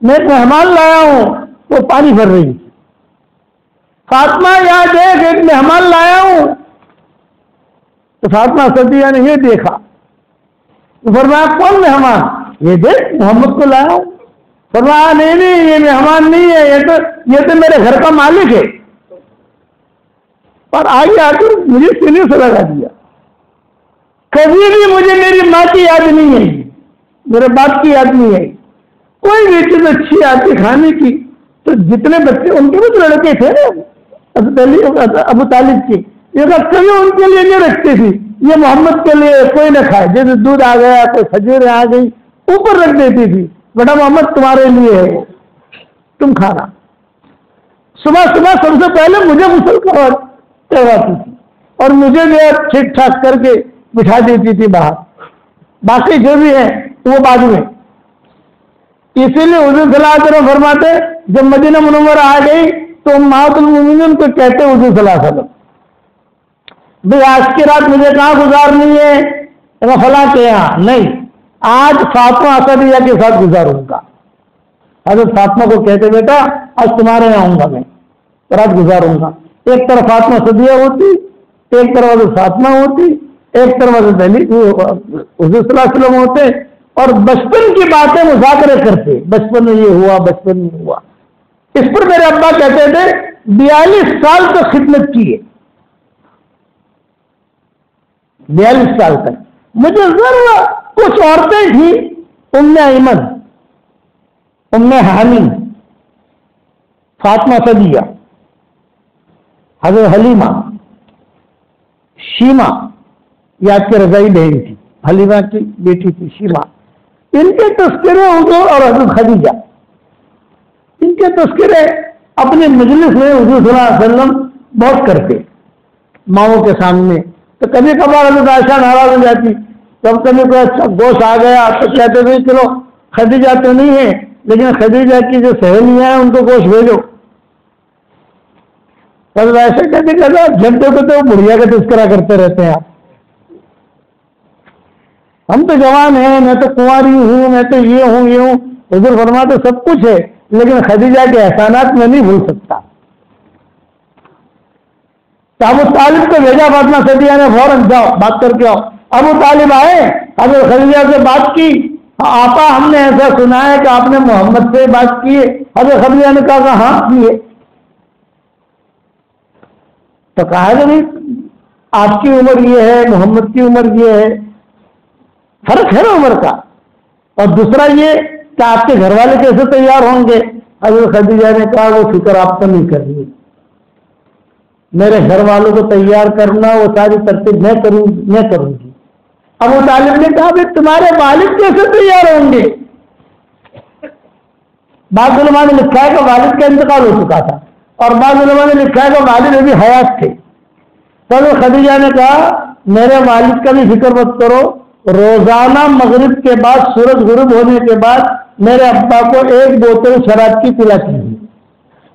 میں ایک مہمان لایا ہوں. وہ پانی بھر رہی, فاطمہ یا دیکھ ایک مہمان لایا ہوں. تو فاطمہ صدیہ نے یہ دیکھا, تو فرمایا کون مہمان؟ یہ دیکھ محمد کو لایا ہوں. فرمایا نہیں یہ مہمان نہیں ہے, یہ تو میرے گھر کا مالک ہے. اور آگے آ کر مجھے سینے سے لگا دیا. کبھی بھی مجھے میری ماں کی یاد نہیں ہے, میرے باپ کی یاد نہیں ہے. کوئی بھی چیز اچھی آتی کھانے کی تو جتنے بچے ان کے بھی لڑکے تھے ابو طالب کی, یہ بات کبھی ان کے لیے نہیں رکھتی تھی. یہ محمد کے لیے کوئی نہ کھائے, جیسے دودھ آ گیا کوئی کھجوریں آ گئی اوپر رکھ دیتی تھی, بیٹا محمد تمہارے لیے ہے تم کھانا. صبح صبح سب سے پہلے مجھے غسل کرواتی تھی اور مجھے جو ٹھیک ٹھاک کر کے بٹھا دیتی تھی باہر. باقی جو بھی ہے وہ بعد میں. اسی لیے حضور صلی اللہ علیہ وسلم فرماتے جب مدینہ منورہ آ گئی تو امہات المومنین کو کہتے حضور صلی اللہ علیہ وسلم بھئی آج کی رات مجھے کہاں گزارنی ہے؟ فلاں کے یہاں نہیں, آج فاطمہ اسدیہ کے ساتھ گزاروں گا. حضرت فاطمہ کو کہتے بیٹا آج تمہارے یہاں آؤں گا, میں رات گزاروں گا. ایک طرف فاطمہ صدیہ ہوتی, ایک طرف حضرت فاطمہ ہوتی, ایک طرف حضرت علی حضور صلی اللہ علیہ وسلم ہوتے, اور بچپن کی باتیں مذاکرے کرتے. بچپن میں یہ ہوا, بچپن میں ہوا. اس پر میرے ابا کہتے تھے 42 سال تک خدمت کی ہے, 42 سال تک. مجھے ذرا کچھ عورتیں تھیں, ام ایمن, ام ہانی, فاطمہ صدیہ, حضرت حلیمہ, شیمہ, یہ آپ کے رضائی بہن تھی, حلیمہ کی بیٹی تھی شیمہ. ان کے تذکرے حضور اور حضرت خدیجہ, ان کے تذکرے اپنے مجلس میں حضور صلی اللہ علیہ وسلم بہت کرتے ماؤں کے سامنے. تو کبھی کبھار حضرت عائشہ ناراض ہو جاتی, کب کبھی کوئی اچھا گوشت آ گیا تو کہتے تھے چلو خدیجہ تو نہیں ہے لیکن خدیجہ کی جو سہیلیاں ہیں ان کو گوشت بھیجو. حضرت عائشہ کہتے جھنٹوں کو تو بڑھیا کا تذکرہ کرتے رہتے ہیں آپ, ہم تو جوان ہیں, میں تو کنواری ہوں, میں تو یہ ہوں یہ ہوں. حضور فرماتے سب کچھ ہے لیکن خدیجہ کے احسانات میں نہیں بھول سکتا. تو ابو طالب کو بھیجا فاطمہ صدیہ نے, فوراً جاؤ بات کر کے آؤ. ابو طالب آئے, حضرت خدیجہ سے بات کی. آپا ہم نے ایسا سنا ہے کہ آپ نے محمد سے بات کی ہے. حضرت خدیجہ نے کہا ہاں کی ہے. تو کہا کہ نہیں آپ کی عمر یہ ہے, محمد کی عمر یہ ہے, فرق ہے نا عمر کا. اور دوسرا یہ کہ آپ کے گھر والے کیسے تیار ہوں گے؟ حضرت خدیجہ نے کہا وہ فکر آپ کو نہیں کرنی, میرے گھر والوں کو تیار کرنا وہ ساری ترتیب میں کروں گی. ابو طالب نے کہا تمہارے والد کیسے تیار ہوں گے؟ بعض علماء نے لکھا ہے کہ والد کا انتقال ہو چکا تھا اور بعض علماء نے لکھا ہے کہ والد ابھی حیات تھے. حضرت خدیجہ نے کہا میرے والد کا بھی فکر مت کرو, روزانہ مغرب کے بعد سورج غروب ہونے کے بعد میرے ابا کو 1 بوتل شراب کی پلاتی ہے,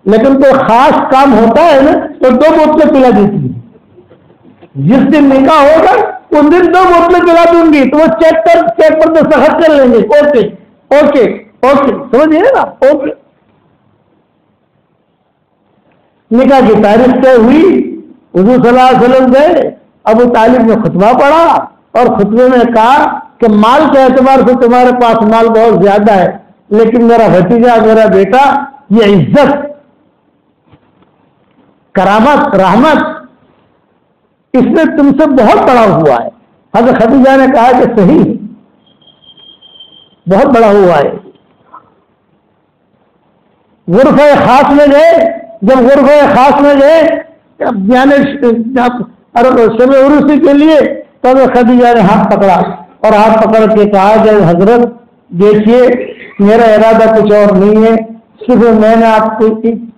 لیکن کوئی خاص کام ہوتا ہے نا تو 2 بوتلیں پلا دیتی ہے. جس دن نکاح ہوگا اس دن 2 بوتلیں پلا دوں گی تو وہ چیک پر دستخط کر لیں گے. اوکے اوکے اوکے, سمجھیے نا, اوکے. نکاح کی تاریخ طے ہوئی, حضور صلی اللہ علیہ وسلم گئے, ابو طالب نے خطبہ پڑھا اور خطبے میں کہا کہ مال کے اعتبار سے تمہارے پاس مال بہت زیادہ ہے, لیکن میرا بھتیجا, میرا بیٹا, یہ عزت, کرامت, رحمت, اس میں تم سے بہت بڑا ہوا ہے. حضرت خدیجہ نے کہا کہ صحیح, بہت بڑا ہوا ہے. غرفہ خاص میں گئے, جب غرفہ خاص میں گئے شب عروسی کے لیے, تب خدیجہ نے ہاتھ پکڑا اور ہاتھ پکڑ کے کہا کہ حضرت دیکھیے میرا ارادہ کچھ اور نہیں ہے, صرف میں نے آپ کو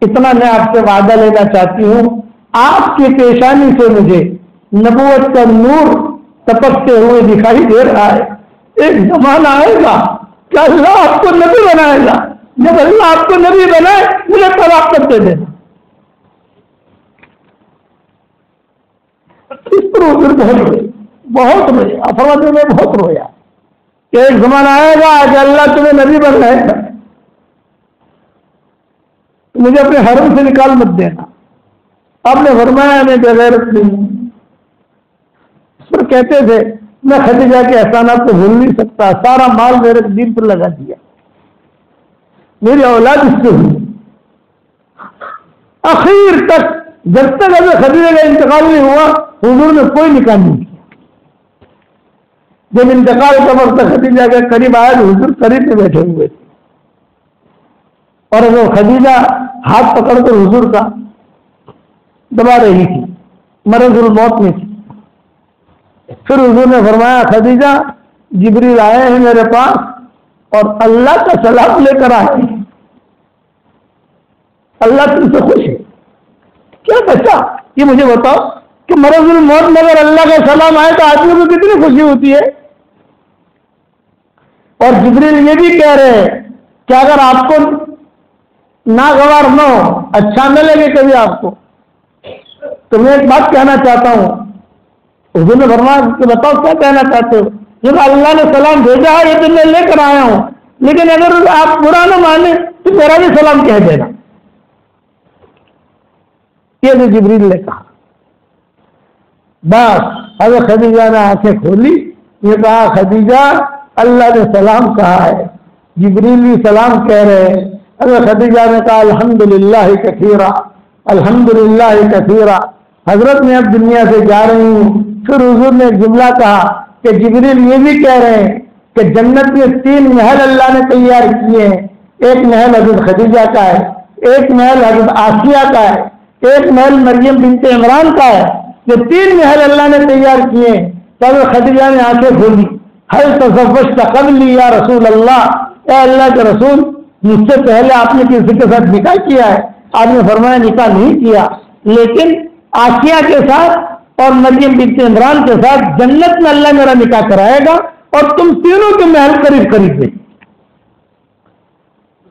اتنا میں آپ سے وعدہ لینا چاہتی ہوں, آپ کی پیشانی سے مجھے نبوت کا نور تپکتے ہوئے دکھائی دے رہا ہے. ایک زمانہ آئے گا کہ اللہ آپ کو نبی بنائے گا, جب اللہ آپ کو نبی بنائے مجھے طلاق کر دے دینا. اس پر حضور بہت روئے, افراد میں بہت رویا کہ ایک زمانہ آئے گا کہ اللہ تمہیں نبی بنائے گا, مجھے اپنے حرم سے نکال مت دینا. آپ نے فرمایا میں بغیرت نہیں ہوں. اس پر کہتے تھے میں خدیجہ کے احسانات کو بھول نہیں سکتا, سارا مال میرے دین پر لگا دیا, میری اولاد اس سے ہوئی. اخیر تک جب تک ابھی خدیجہ کا انتقال نہیں ہوا حضور نے کوئی نکاح نہیں کیا. جب انتقال کا وقت خدیجہ کے قریب آیا تو حضور قریب میں بیٹھے ہوئے تھے اور وہ خدیجہ ہاتھ پکڑ کر حضور کا دبا رہی تھی, مرض الموت میں تھی. پھر حضور نے فرمایا خدیجہ جبریل آئے ہیں میرے پاس اور اللہ کا سلام لے کر آئے ہیں, اللہ تم سے خوش ہے. کیا بچہ یہ مجھے بتاؤ کہ مرض الموت میں اگر اللہ کا سلام آئے تو آدمی کو کتنی خوشی ہوتی ہے. اور جبریل یہ بھی کہہ رہے ہیں کہ اگر آپ کو ناگوار نہ ہو, اچھا نہ لگے کبھی آپ کو, تو میں ایک بات کہنا چاہتا ہوں. حضور نے فرمایا کہ بتاؤ کیا کہنا چاہتے ہو. جب اللہ نے سلام بھیجا ہے یہ تو میں لے کر آیا ہوں, لیکن اگر آپ برا نہ مانے تو میرا بھی سلام کہہ دینا. یہ تو جبریل نے کہا. بس حضرت خدیجہ نے آنکھیں کھولی, یہ کہا خدیجہ اللہ نے سلام کہا ہے, جبریل بھی سلام کہہ رہے ہیں. حضرت خدیجہ نے کہا الحمدللہ کثیرا, الحمدللہ کثیرا. حضرت میں اب دنیا سے جا رہی ہوں. پھر حضور نے ایک جملہ کہا کہ جبریل یہ بھی کہہ رہے ہیں کہ جنت میں 3 محل اللہ نے تیار کیے ہیں. ایک محل حضرت خدیجہ کا ہے, ایک محل حضرت آسیہ کا ہے, ایک محل مریم بنت عمران کا ہے. جو 3 محل اللہ نے تیار کیے ہیں. تب خدیجہ نے آنکھیں کھولی, حل تزوجت قبلی یا رسول اللہ, اے اللہ کے رسول مجھ سے پہلے آپ نے کسی کے ساتھ نکاح کیا ہے؟ آپ نے فرمایا نکاح نہیں کیا, لیکن آسیہ کے ساتھ اور مریم بنت عمران کے ساتھ جنت میں اللہ میرا نکاح کرائے گا اور تم تینوں کے محل قریب قریب دے.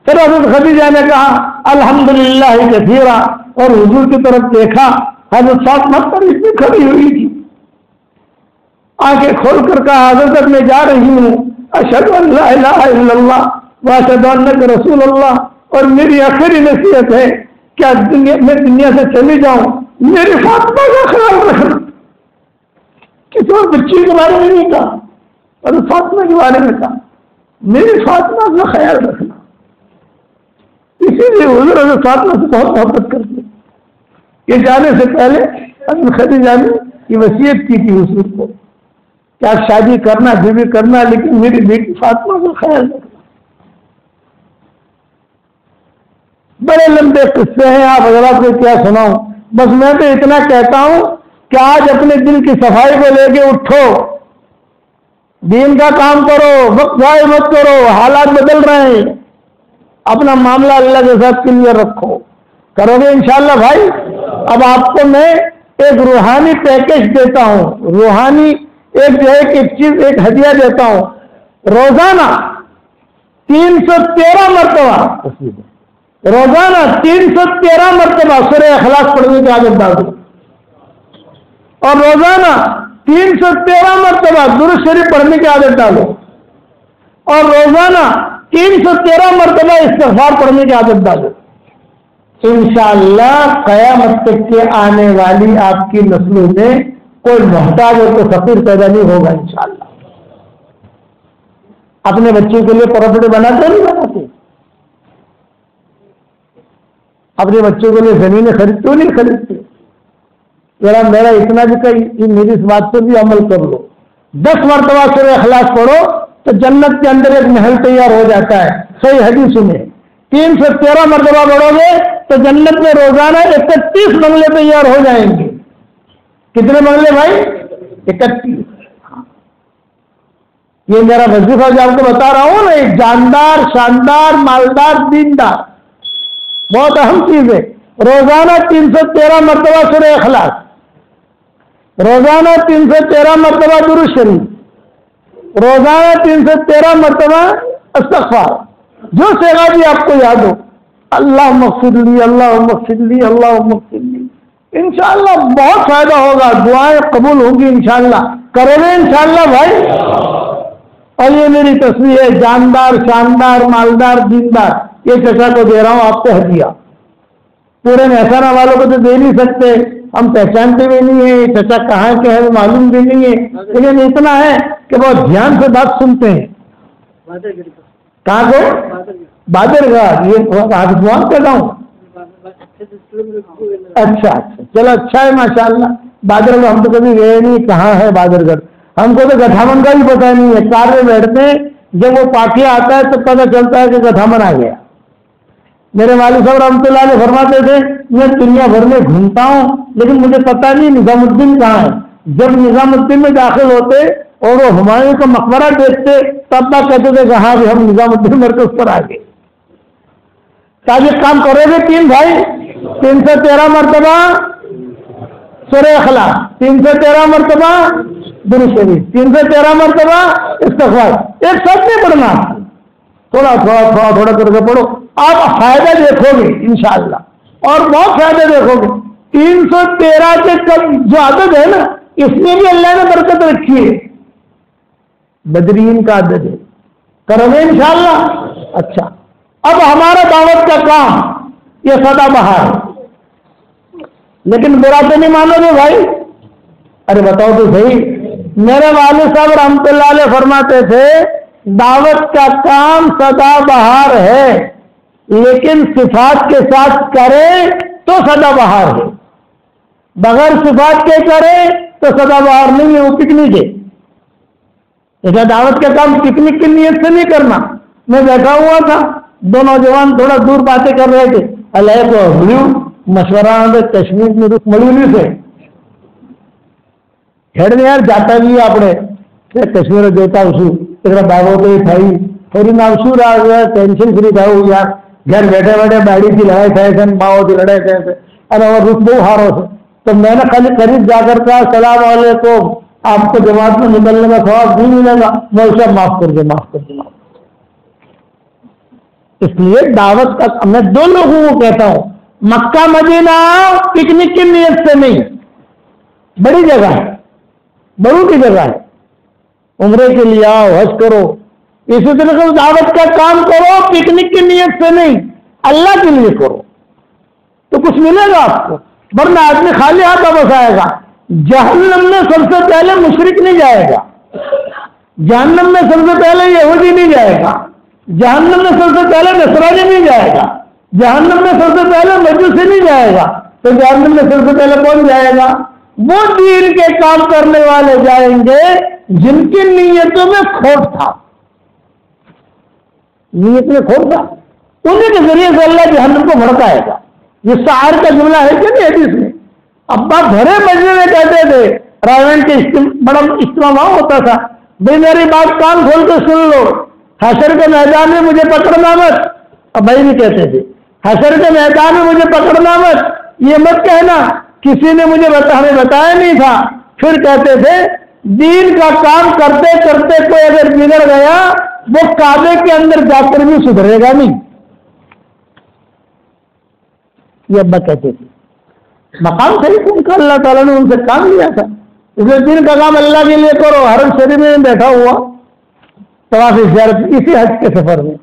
پھر حضرت خدیجہ نے کہا الحمدللہ کثیرا, اور حضور کی طرف دیکھا. حضرت فاطمہ پر اس میں کھڑی ہوئی تھی, آنکھیں کھول کر کہا حضرت میں جا رہی ہوں, اشہد ان لا الہ الا اللہ واشہد انک رسول اللہ, اور میری آخری نصیحت ہے کیا میں دنیا سے چلی جاؤں, میری فاطمہ کا خیال رکھنا. کسی اور بچی کے بارے میں نہیں کہا, اور فاطمہ کے بارے میں کہا میری فاطمہ کا خیال رکھنا. اسی لیے حضور حضرت فاطمہ سے بہت محبت کرتے. یہ جانے سے پہلے حضرت خدیجہ نے یہ وصیت کی تھی حضور کو کہ آپ شادی کرنا جو بھی کرنا, لیکن میری بیٹی فاطمہ کا خیال رکھنا. بڑے لمبے قصے ہیں, آپ حضرات کو کیا سناؤں. بس میں تو اتنا کہتا ہوں کہ آج اپنے دل کی صفائی کو لے کے اٹھو, دین کا کام کرو, وقت ضائع مت کرو. حالات بدل رہے ہیں, اپنا معاملہ اللہ کے ساتھ کلیئر رکھو, کرو گے انشاءاللہ بھائی. اب آپ کو میں ایک روحانی پیکج دیتا ہوں, روحانی ایک جو ہے ایک چیز, ایک ہدیہ دیتا ہوں. روزانہ 313 مرتبہ, روزانہ 313 مرتبہ سورہ اخلاص پڑھنے کی عادت ڈال دو, اور روزانہ 313 مرتبہ درود شریف پڑھنے کی عادت ڈالو اور روزانہ 313 مرتبہ استغفار پڑھنے کی عادت ڈالو. انشاءاللہ قیامت تک کے آنے والی آپ کی نسلوں میں کوئی محتاج اور کوئی فقیر پیدا نہیں ہوگا انشاءاللہ. اپنے بچوں کے لیے پراپرٹی بناتے نہیں بناتے؟ اپنے بچوں کے لیے زمینیں خریدتے ہو نہیں خریدتے؟ ذرا میرا اتنا بھی کہ میری اس بات پہ بھی عمل کر لو. 10 مرتبہ سورہ اخلاص پڑھو تو جنت کے اندر ایک محل تیار ہو جاتا ہے. صحیح حدیث میں 313 مرتبہ پڑھو گے تو جنت میں روزانہ 31 بنگلے تیار ہو جائیں گے. کتنے بنگلے بھائی؟ 31. یہ میرا وظیفہ جو آپ کو بتا رہا ہوں نا، ایک جاندار، شاندار، مالدار، دیندار، بہت اہم چیز ہے. روزانہ 313 مرتبہ سورہ اخلاص، روزانہ 313 مرتبہ درود شریف، روزانہ 313 مرتبہ استغفار، جو سیغا بھی آپ کو یاد ہو. اللہم اغفر لی، اللہم اغفر لی، اللہم اغفر لی. انشاءاللہ بہت فائدہ ہوگا، دعائیں قبول ہوں گی انشاءاللہ. کرو گے انشاءاللہ بھائی؟ اور یہ میری تصویر ہے، جاندار، شاندار، مالدار، دیندار، یہ چچا کو دے رہا ہوں آپ کو ہدیہ. پورے محسانہ والوں کو تو دے نہیں سکتے، ہم پہچانتے بھی نہیں ہیں چچا کہاں کے ہے، معلوم بھی نہیں ہے، لیکن اتنا ہے کہ بہت دھیان سے بات سنتے ہیں. کہاں کو؟ بادر گاہ. یہ حافظ کا گاؤں. اچھا اچھا، چلو اچھا ہے ماشاءاللہ. بادر گڑھ ہم تو کبھی گئے نہیں. کہاں ہے بادر گڑھ؟ ہم کو تو گٹھامن کا بھی پتہ نہیں ہے. کار میں بیٹھتے ہیں، جب وہ پاکیا آتا ہے تو پتہ چلتا ہے کہ گٹھامن آ گیا. میرے والد صاحب رحمۃ اللہ علیہ فرماتے تھے میں دنیا بھر میں گھومتا ہوں لیکن مجھے پتہ نہیں نظام الدین کہاں ہے. جب نظام الدین میں داخل ہوتے اور وہ ہمایوں کا مقبرہ دیکھتے تب تک کہتے تھے کہ ہاں بھی ہم نظام الدین مرکز پر آ گئے. تاکہ کام کرو گے 3 بھائی، 313 مرتبہ سورہ اخلاص، 313 مرتبہ درود شریف، 313 مرتبہ استغفار. ایک ساتھ نہیں پڑھنا، تھوڑا تھوڑا تھوڑا تھوڑا کر کے پڑھو. آپ فائدہ دیکھو گے انشاءاللہ، اور بہت فائدہ دیکھو گے. 313 کے کم جو عدد ہے نا، اس میں بھی اللہ نے برکت رکھی ہے. بدرین کا عدد ہے. کرو گے انشاءاللہ؟ اچھا، اب ہمارا دعوت کا کام یہ سدا بہار ہے، لیکن برا تو نہیں مانو گے بھائی؟ ارے بتاؤ تو صحیح. میرے والد صاحب رحمۃ اللہ علیہ فرماتے تھے دعوت کا کام سدا بہار ہے، لیکن صفات کے ساتھ کرے تو سدا بہار ہے، بغیر صفات کے کرے تو سدا بہار نہیں ہے، وہ پکنک ہے. ایسا دعوت کا کام پکنک کی نیت سے نہیں کرنا. میں بیٹھا ہوا تھا، 2 نوجوان تھوڑا دور باتیں کر رہے تھے. اللہ کو مشورہ کشمیر میں رخ مڑی سے ہیڈ میں یار جاتا بھی اپنے کشمیر دیتا اسو ایک باغوں کے تھائی تھوڑی ناوسور آ گیا ٹینشن فری تھا یار گھر بیٹھے بیٹھے باڑی کی لڑائی تھے ماؤں کی لڑائی تھے ارے اور رخ بہت ہارو سے. تو میں نے خالی قریب جا کر کہا السلام علیکم، آپ کو جماعت میں نکلنے کا ثواب نہیں ملے گا. میں اسے معاف کر دے معاف کر دے. اس لیے دعوت کا میں 2 لوگوں کو کہتا ہوں، مکہ مدینہ پکنک کی نیت سے نہیں، بڑی جگہ ہے، بڑوں کی جگہ ہے، عمرے کے لیے آؤ، حج کرو. اسی طرح سے دعوت کا کام کرو پکنک کی نیت سے نہیں، اللہ کے لیے کرو تو کچھ ملے گا آپ کو. ورنہ آدمی خالی ہاتھ واپس آئے گا. جہنم میں سب سے پہلے مشرک نہیں جائے گا، جہنم میں سب سے پہلے یہودی نہیں جائے گا، جہنم میں سب سے پہلے نصرانی نہیں جائے گا، جہنم میں سب سے پہلے مجوسی نہیں جائے گا. تو جہنم میں سب سے پہلے کون جائے گا؟ وہ دین کے کام کرنے والے جائیں گے جن کی نیتوں میں کھوٹ تھا، نیت میں کھوٹ تھا، انہیں کے ذریعے سے اللہ جہنم کو بھڑکائے گا. یہ شاعر کا جملہ ہے کہ نہیں حدیث میں؟ ابا بھرے مجمع میں کہتے تھے راوین کے بڑا اجتماع ہوتا تھا، بھائی میری بات کان کھول کے سن لو، حشر کے میدان میں مجھے پکڑنا مت. اب بھائی بھی کہتے تھے حشر کے میدان میں مجھے پکڑنا مت، یہ مت کہنا کسی نے مجھے ہمیں بتایا نہیں تھا. پھر کہتے تھے دین کا کام کرتے کرتے کوئی اگر بگڑ گیا وہ کعبے کے اندر جا کر بھی سدھرے گا نہیں. یہ ابا کہتے تھے. مقام صحیح ان کا، اللہ تعالیٰ نے ان سے کام لیا تھا، اس لیے دین کا کام اللہ کے لیے کرو۔ حرم شریف میں بیٹھا ہوا طواف زیارت اسی حج کے سفر میں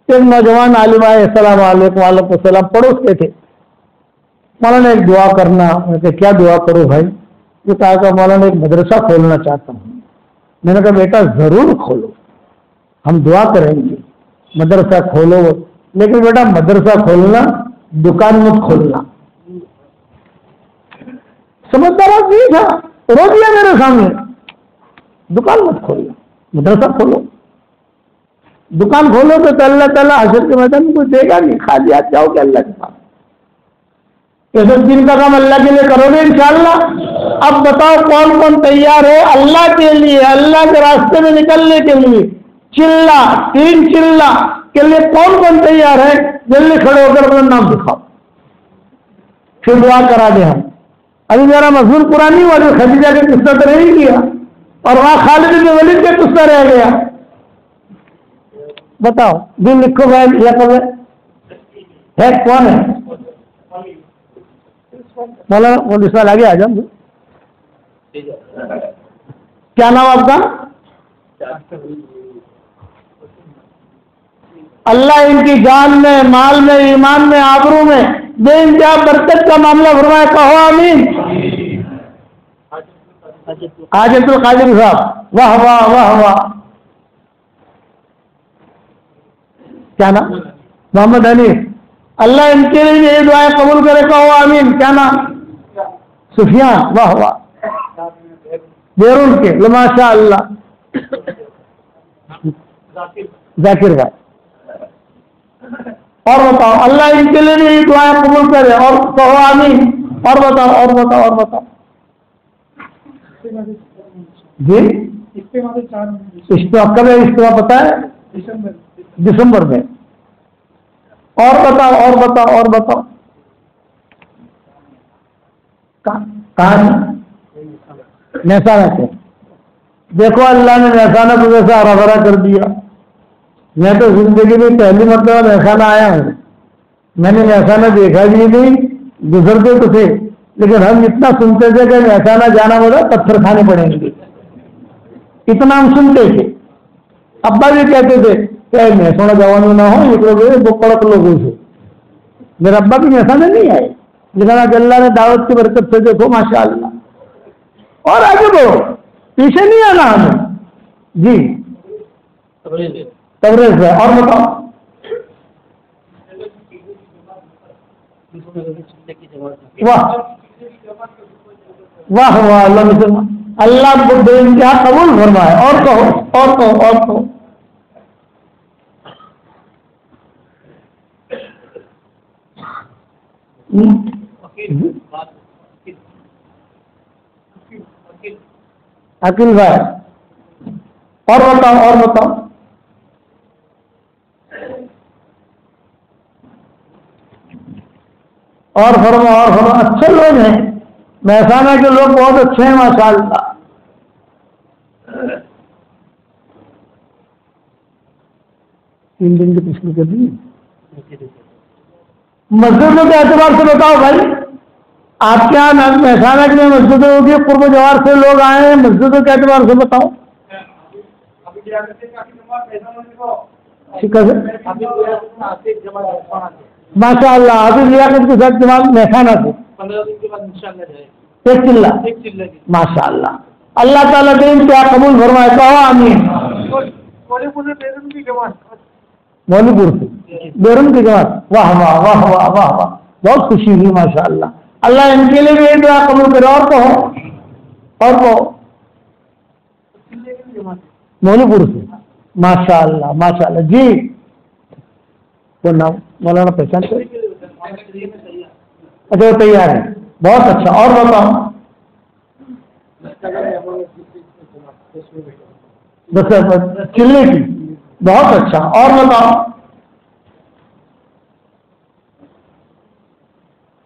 ایک نوجوان عالم آئے، السلام علیکم، وعلیکم السلام، پڑوس کے تھے۔ مولانا ایک دعا کرنا، میں کہ کیا دعا کروں بھائی؟ یہ کہا کہ مولانا ایک مدرسہ کھولنا چاہتا ہوں۔ میں نے کہا بیٹا ضرور کھولو، ہم دعا کریں گے، مدرسہ کھولو، لیکن بیٹا مدرسہ کھولنا، دکان مت کھولنا۔ سمجھدار آدمی تھا، رو دیا میرے سامنے، دکان مت کھولنا، مدرسہ کھولو۔ دکان کھولو تو اللہ تعالیٰ حشر کے میدان میں کوئی دے گا نہیں، خالی ہاتھ جاؤ گے اللہ کے پاس۔ یہ سب دن کا کام اللہ کے لیے کرو گے انشاءاللہ۔ اب بتاؤ کون کون تیار ہے اللہ کے لیے، اللہ کے راستے میں نکلنے کے لیے؟ چلہ، 3 چلہ کے لیے کون کون تیار ہے؟ جلدی کھڑے ہو کر اپنا نام دکھاؤ، پھر دعا کرا دے ہم۔ ابھی میرا مضمون پرانی ہوا جو خدیجہ کے قصہ تو نہیں کیا، اور وہاں خالد بن ولید کے قصہ رہ گیا۔ بتاؤ دن لکھو بھائی، یا کب ہے کون ہے؟ مولانا مولوی صاحب آگے آ جاؤ۔ کیا نام آپ کا؟ اللہ ان کی جان میں، مال میں، ایمان میں، آبرو میں بے انتہا برکت کا معاملہ فرمائے، کہو آمین۔ حاجت القادری صاحب، واہ واہ واہ واہ۔ کیا نام؟ محمد حنیف، اللہ ان کے لیے یہ دعائیں قبول کرے، کہو آمین۔ کیا نام؟ سفیان، واہ واہ، بیرون کے، ماشاء اللہ۔ ذاکر بھائی، اور بتاؤ اللہ ان کے لیے بھی یہ دعائیں قبول کرے، اور کہو آمین۔ اور بتاؤ اور بتاؤ اور بتاؤ جی۔ اجتماع کب ہے؟ اجتماع پتا ہے؟ دسمبر میں۔ اور بتاؤ اور بتاؤ اور بتاؤ، کہاں؟ مہسانہ سے۔ دیکھو اللہ نے مہسانہ کو جیسا ہرا بھرا کر دیا۔ میں تو زندگی میں پہلی مرتبہ مہسانہ آیا ہوں، میں نے مہسانہ دیکھا بھی نہیں، گزرتے تو تھے، لیکن ہم اتنا سنتے تھے کہ مہسانہ جانا ہوگا پتھر کھانے پڑیں گے، اتنا ہم سنتے تھے۔ ابا بھی کہتے تھے کہ مہسانہ جوان نہ ہو، ایک لوگ وہ کڑک لوگوں سے۔ میرا ابا بھی مہسانہ نہیں آئے، لیکن آج اللہ نے دعوت کی برکت سے دیکھو ماشاء اللہ۔ اور آگے بڑھو، پیچھے نہیں آنا ہمیں جی۔ تبریز ہے، اور بتاؤ۔ واہ واہ واہ، اللہ کو بے انتہا قبول فرمائے۔ اور کہو اور کہو اور کہو۔ عقیل بھائی، اور بتاؤ اور بتاؤ۔ اور فرما اور فرما، اچھے لوگ ہیں مہسانہ کے لوگ، بہت اچھے ہیں ماشاء اللہ۔ تین دن کی پچھلی کر دی۔ مسجدوں کے اعتبار سے بتاؤ بھائی، آپ کے یہاں مہسانہ کے لیے مسجدیں ہوگی، قرب و جوار سے لوگ آئے ہیں، مسجدوں کے اعتبار سے بتاؤ۔ ماشاء اللہ، ابھی لیاقت کے ساتھ جماعت مہسانہ سے 1 چلہ، ماشاء اللہ۔ اللہ تعالیٰ دین کیا قبول فرمائے، کہو آمین۔ مولوی پور سے بیرون کی جماعت، واہ واہ واہ واہ واہ واہ، بہت خوشی ہوئی ماشاء اللہ۔ اللہ ان کے لیے بھی یہ دعا قبول کرے۔ اور کہو اور کہو۔ مولوی پور سے، ماشاء اللہ ماشاء اللہ جی۔ وہ نام مولانا پہچانتے؟ اچھا وہ تیار ہے، بہت اچھا۔ اور بتاؤ۔ بس چلنے کی، بہت اچھا۔ اور بتاؤ۔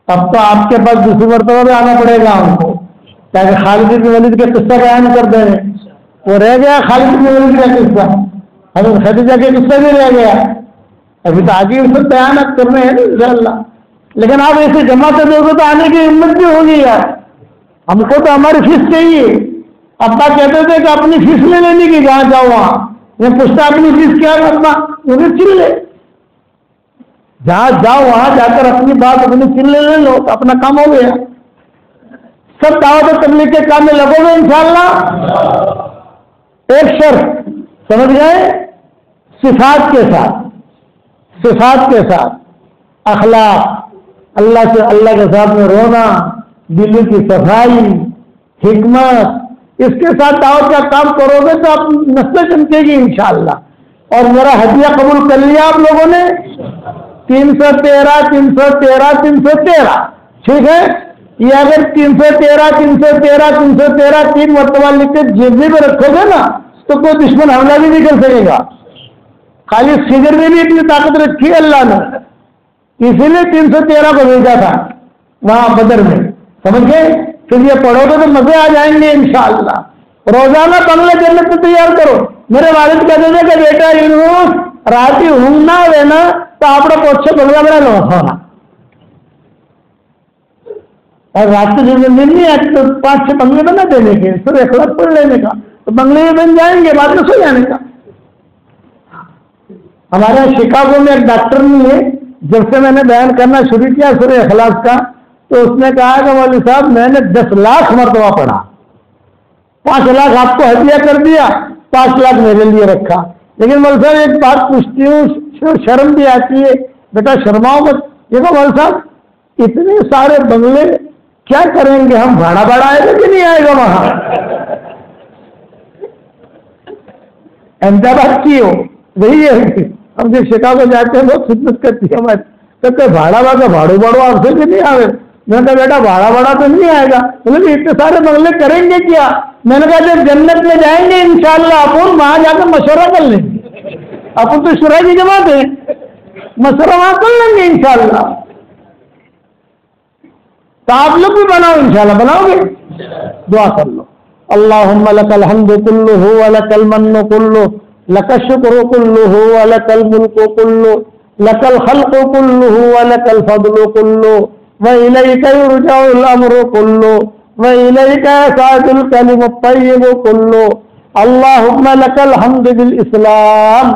اب تو آپ کے پاس دوسری مرتبہ بھی آنا پڑے گا ہم کو، تاکہ خالد بن ولید کے قصہ بیان کر دیں۔ وہ رہ گیا خالد بن ولید کا قصہ، حضرت خدیجہ کے قصہ بھی رہ گیا، ابھی تو آگے اس میں بیانات کرنے ہیں انشاءاللہ۔ لیکن آپ ایسے جمع کر دو گے تو آنے کی ہمت بھی ہوگی یار. ہم کو تو ہماری فیس چاہیے. ابا کہتے تھے کہ اپنی فیس لے لینی کی جہاں جاؤ وہاں. میں پوچھتا اپنی فیس کیا کرنا, مجھے چل لے. جہاں جاؤ وہاں جا کر اپنی بات اپنی چل لے لو تو اپنا کام ہو گیا. سب دعوت و تبلیغ کے کام میں لگو گے انشاءاللہ. ایک شرط سمجھ گئے, صفات کے ساتھ, صفات کے ساتھ اخلاق, اللہ سے اللہ کے ساتھ میں رونا, دل کی صفائی, حکمت, اس کے ساتھ دعوت کا کام کرو گے تو آپ نسل چمکے گی انشاءاللہ. اور میرا ہدیہ قبول کر لیا آپ لوگوں نے 313 313 313. ٹھیک ہے, یہ اگر 313 313 313 3 مرتبہ لکھ کے جیب میں رکھو گے نا تو کوئی دشمن حملہ بھی نہیں کر سکے گا. خالی فگر میں بھی اتنی طاقت رکھی اللہ نے, اسی لیے 313 کو بھیجا تھا وہاں بدر میں. سمجھ گئے. پھر یہ پڑھو گے تو مزے آ جائیں گے انشاءاللہ. روزانہ بنگلہ جنت کو تیار کرو. میرے والد کہتے تھے کہ بیٹا یونس راتی ہوں نہ لینا تو آپ پوچھے بنگلہ بنا لو ہونا. اور رات کو جب دن نہیں آتی تو 5-6 بنگلے بنا دینے کے, پھر اخلاق پڑھ لینے کا تو بنگلے میں بن جائیں گے, بعد میں سو جانے کا. ہمارے شکاگو میں ایک ڈاکٹر نے جب سے میں نے بیان کرنا شروع کیا سورہ اخلاص کا تو اس نے کہا کہ مولوی صاحب میں نے 10 لاکھ مرتبہ پڑھا, 5 لاکھ آپ کو ہدیہ کر دیا, 5 لاکھ میرے لیے رکھا. لیکن مولوی صاحب ایک بات پوچھتی ہوں, شرم بھی آتی ہے, بیٹا شرماؤ مت. دیکھو مولوی صاحب اتنے سارے بنگلے کیا کریں گے ہم, بھاڑا آئے گا کہ نہیں آئے گا وہاں. احمدآباد کی ہو وہی ہے, ہم جب شکاگو جاتے ہیں بہت خدمت کرتی ہے ہماری. کہتے بھاڑا بھاڑو آپ سے بھی نہیں آئے. میں نے کہا بیٹا بھاڑا تو نہیں آئے گا. بولے اتنے سارے بنگلے کریں گے کیا. میں نے کہا جب جنت میں جائیں گے انشاءاللہ اپن وہاں جا کر مشورہ کر لیں گے. اپن تو شورا کی جماعت ہے, مشورہ وہاں کر لیں گے انشاءاللہ. تو آپ لوگ بھی بناؤ انشاءاللہ, بناؤ گے. دعا کر لو. اللہم لک الحمد کلہ ولک المن کلہ لک الشکر کلہ ولک الملک کلہ لک الخلق کلہ ولک الفضل کلہ وإلیک یرجع الامر کلہ وإلیک یصعد الکلم الطیب کلہ. اللہم لک الحمد بالاسلام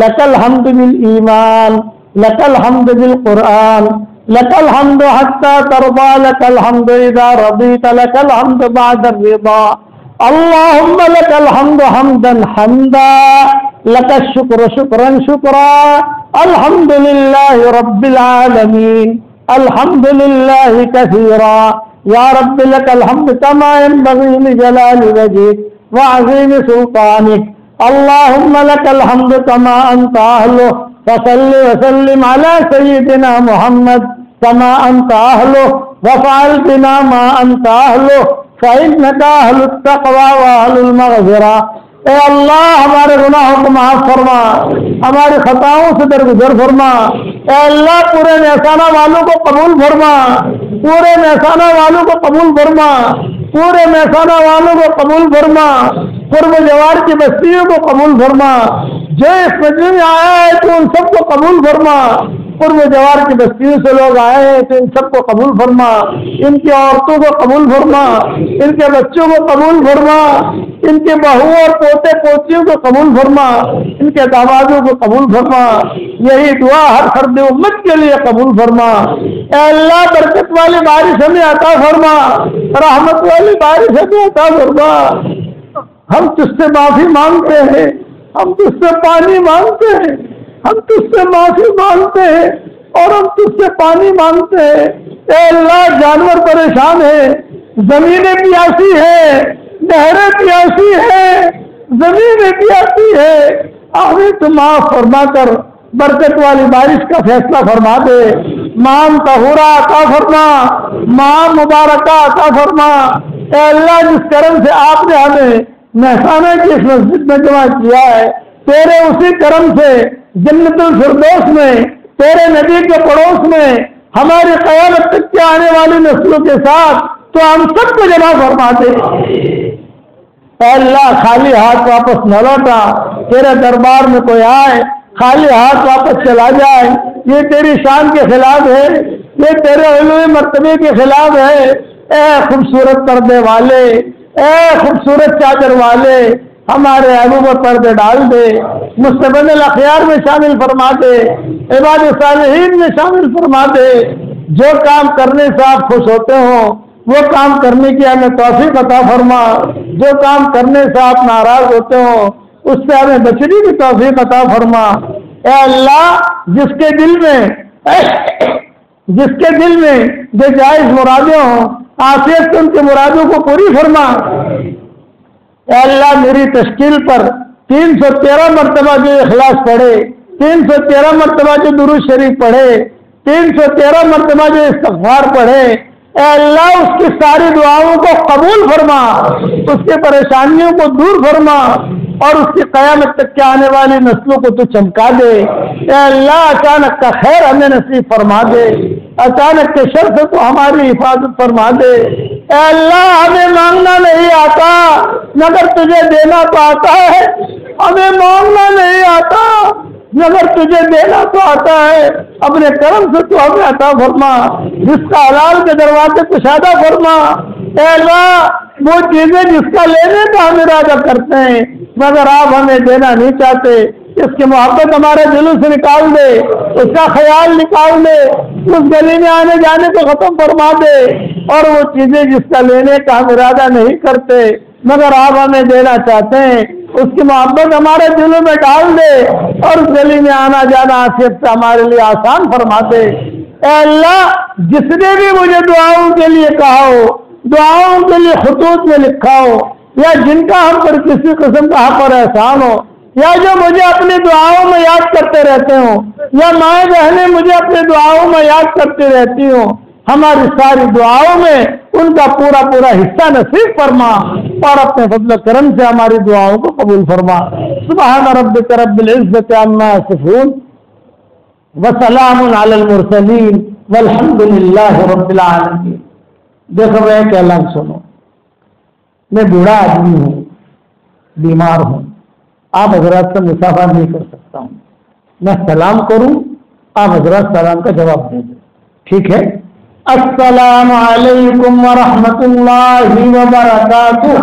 لک الحمد بالایمان لک الحمد بالقرآن لك الحمد حتى ترضى لك الحمد إذا رضيت لك الحمد بعد الرضا. اللهم لك الحمد حمدا حمدا لك الشكر شكرا شكرا. الحمد لله رب العالمين الحمد لله كثيرا. يا رب لك الحمد كما ينبغي لجلال وجهك وعظيم سلطانك. اللهم لك الحمد كما أنت أهله. فصل وسلم على سيدنا محمد كما أنت أهله وفعل بنا ما أنت أهله فإنك أهل التقوى وأهل المغفرة. اے اللہ ہمارے گناہوں کو معاف فرما, ہماری خطاؤں سے درگزر فرما. اے اللہ پورے محسانہ والوں کو قبول فرما, پورے محسانہ والوں کو قبول فرما, پورے محسانہ والوں کو قبول فرما. قرب جوار کی بستیوں کو قبول فرما. جو اس مجلس میں آیا ہے تو ان سب کو قبول فرما. قرب جوار کی بستیوں سے لوگ آئے ہیں تو ان سب کو قبول فرما. ان کی عورتوں کو قبول فرما, ان کے بچوں کو قبول فرما, ان کے بہو اور پوتے پوتیوں کو قبول فرما, ان کے دامادوں کو قبول فرما. یہی دعا ہر فرد امت کے لیے قبول فرما. اے اللہ برکت والی بارش ہمیں عطا فرما, رحمت والی بارش ہمیں عطا فرما. ہم تجھ سے معافی مانگتے ہیں, ہم تجھ سے پانی مانگتے ہیں, ہم تجھ سے معافی مانگتے ہیں اور ہم تجھ سے پانی مانگتے ہیں. اے اللہ جانور پریشان ہیں, زمینیں پیاسی ہے, نہریں پیاسی ہے, زمینیں پیاسی ہے. آمین تو معاف فرما کر برکت والی بارش کا فیصلہ فرما دے. مام طہورا عطا فرما, مام مبارکہ عطا فرما. اے اللہ جس کرم سے آپ نے ہمیں محسانہ کی اس مسجد میں جمع کیا ہے, تیرے اسی کرم سے جنت الفردوس میں تیرے نبی کے پڑوس میں ہماری قیامت تک کے آنے والی نسلوں کے ساتھ تو ہم سب کو جمع فرما دے. اے اللہ خالی ہاتھ واپس نہ لوٹا. تیرے دربار میں کوئی آئے خالی ہاتھ واپس چلا جائے یہ تیری شان کے خلاف ہے, یہ تیرے علوی مرتبے کے خلاف ہے۔ اے خوبصورت پردے والے، اے خوبصورت چادر والے، ہمارے عیبوں پر پردے ڈال دے، مستقبل الاخیار میں شامل فرما دے، عباد صالحین میں شامل فرما دے۔ جو کام کرنے سے آپ خوش ہوتے ہوں وہ کام کرنے کی ہمیں توفیق عطا فرما، جو کام کرنے سے آپ ناراض ہوتے ہوں اس سے ہمیں بچنے کی توفیق عطا فرما۔ اے اللہ، جس کے دل میں جو جائز مرادیں ہوں عافیت سے ان کے مرادوں کو پوری فرما۔ اے اللہ، میری تشکیل پر 313 مرتبہ جو اخلاص پڑھے، 313 مرتبہ جو درود شریف پڑھے، 313 مرتبہ جو استغفار پڑھے، اے اللہ اس کی ساری دعاؤں کو قبول فرما، اس کی پریشانیوں کو دور فرما اور اس کی قیامت تک کے آنے والی نسلوں کو تو چمکا دے۔ اے اللہ، اچانک کا خیر ہمیں نصیب فرما دے، اچانک کے شر سے تو ہماری حفاظت فرما دے۔ اے اللہ، ہمیں مانگنا نہیں آتا مگر تجھے دینا تو آتا ہے، ہمیں مانگنا نہیں آتا مگر تجھے دینا تو آتا ہے۔ اپنے کرم سے تو ہمیں عطا فرما، جس کا حلال کے دروازے کشادہ فرما۔ اے اللہ، وہ چیزیں جس کا لینے کا ہم ارادہ کرتے ہیں مگر آپ ہمیں دینا نہیں چاہتے، اس کی محبت ہمارے دلوں سے نکال دے، اس کا خیال نکال دے، اس گلی میں آنے جانے کو ختم فرما دے، اور وہ چیزیں جس کا لینے کا ہم ارادہ نہیں کرتے مگر آپ ہمیں دینا چاہتے ہیں اس کی محبت ہمارے دلوں میں ڈال دے، اور اس گلی میں آنا جانا عافیت سے ہمارے لیے آسان فرما دے۔ اے اللہ، جس نے بھی مجھے دعاؤں کے لیے کہا ہو، دعاؤں کے لیے خطوط میں لکھا ہو، یا جن کا ہم پر کسی قسم کا حق اور احسان ہو، یا جو مجھے اپنی دعاؤں میں یاد کرتے رہتے ہوں، یا مائیں بہنیں مجھے اپنی دعاؤں میں یاد کرتی رہتی ہوں، ہماری ساری دعاؤں میں ان کا پورا پورا حصہ نصیب فرما، اور اپنے فضل و کرم سے ہماری دعاؤں کو قبول فرما۔ سبحان ربک رب العزت عما یصفون وسلام علی المرسلین والحمد للہ رب العالمین۔ دیکھو میں کیا لفظ سنو، میں بوڑھا آدمی ہوں، بیمار ہوں، آپ حضرات سے مسافہ نہیں کر سکتا ہوں، میں سلام کروں، آپ حضرات سلام کا جواب دیں، ٹھیک ہے؟ السلام علیکم ورحمۃ اللہ وبرکاتہ۔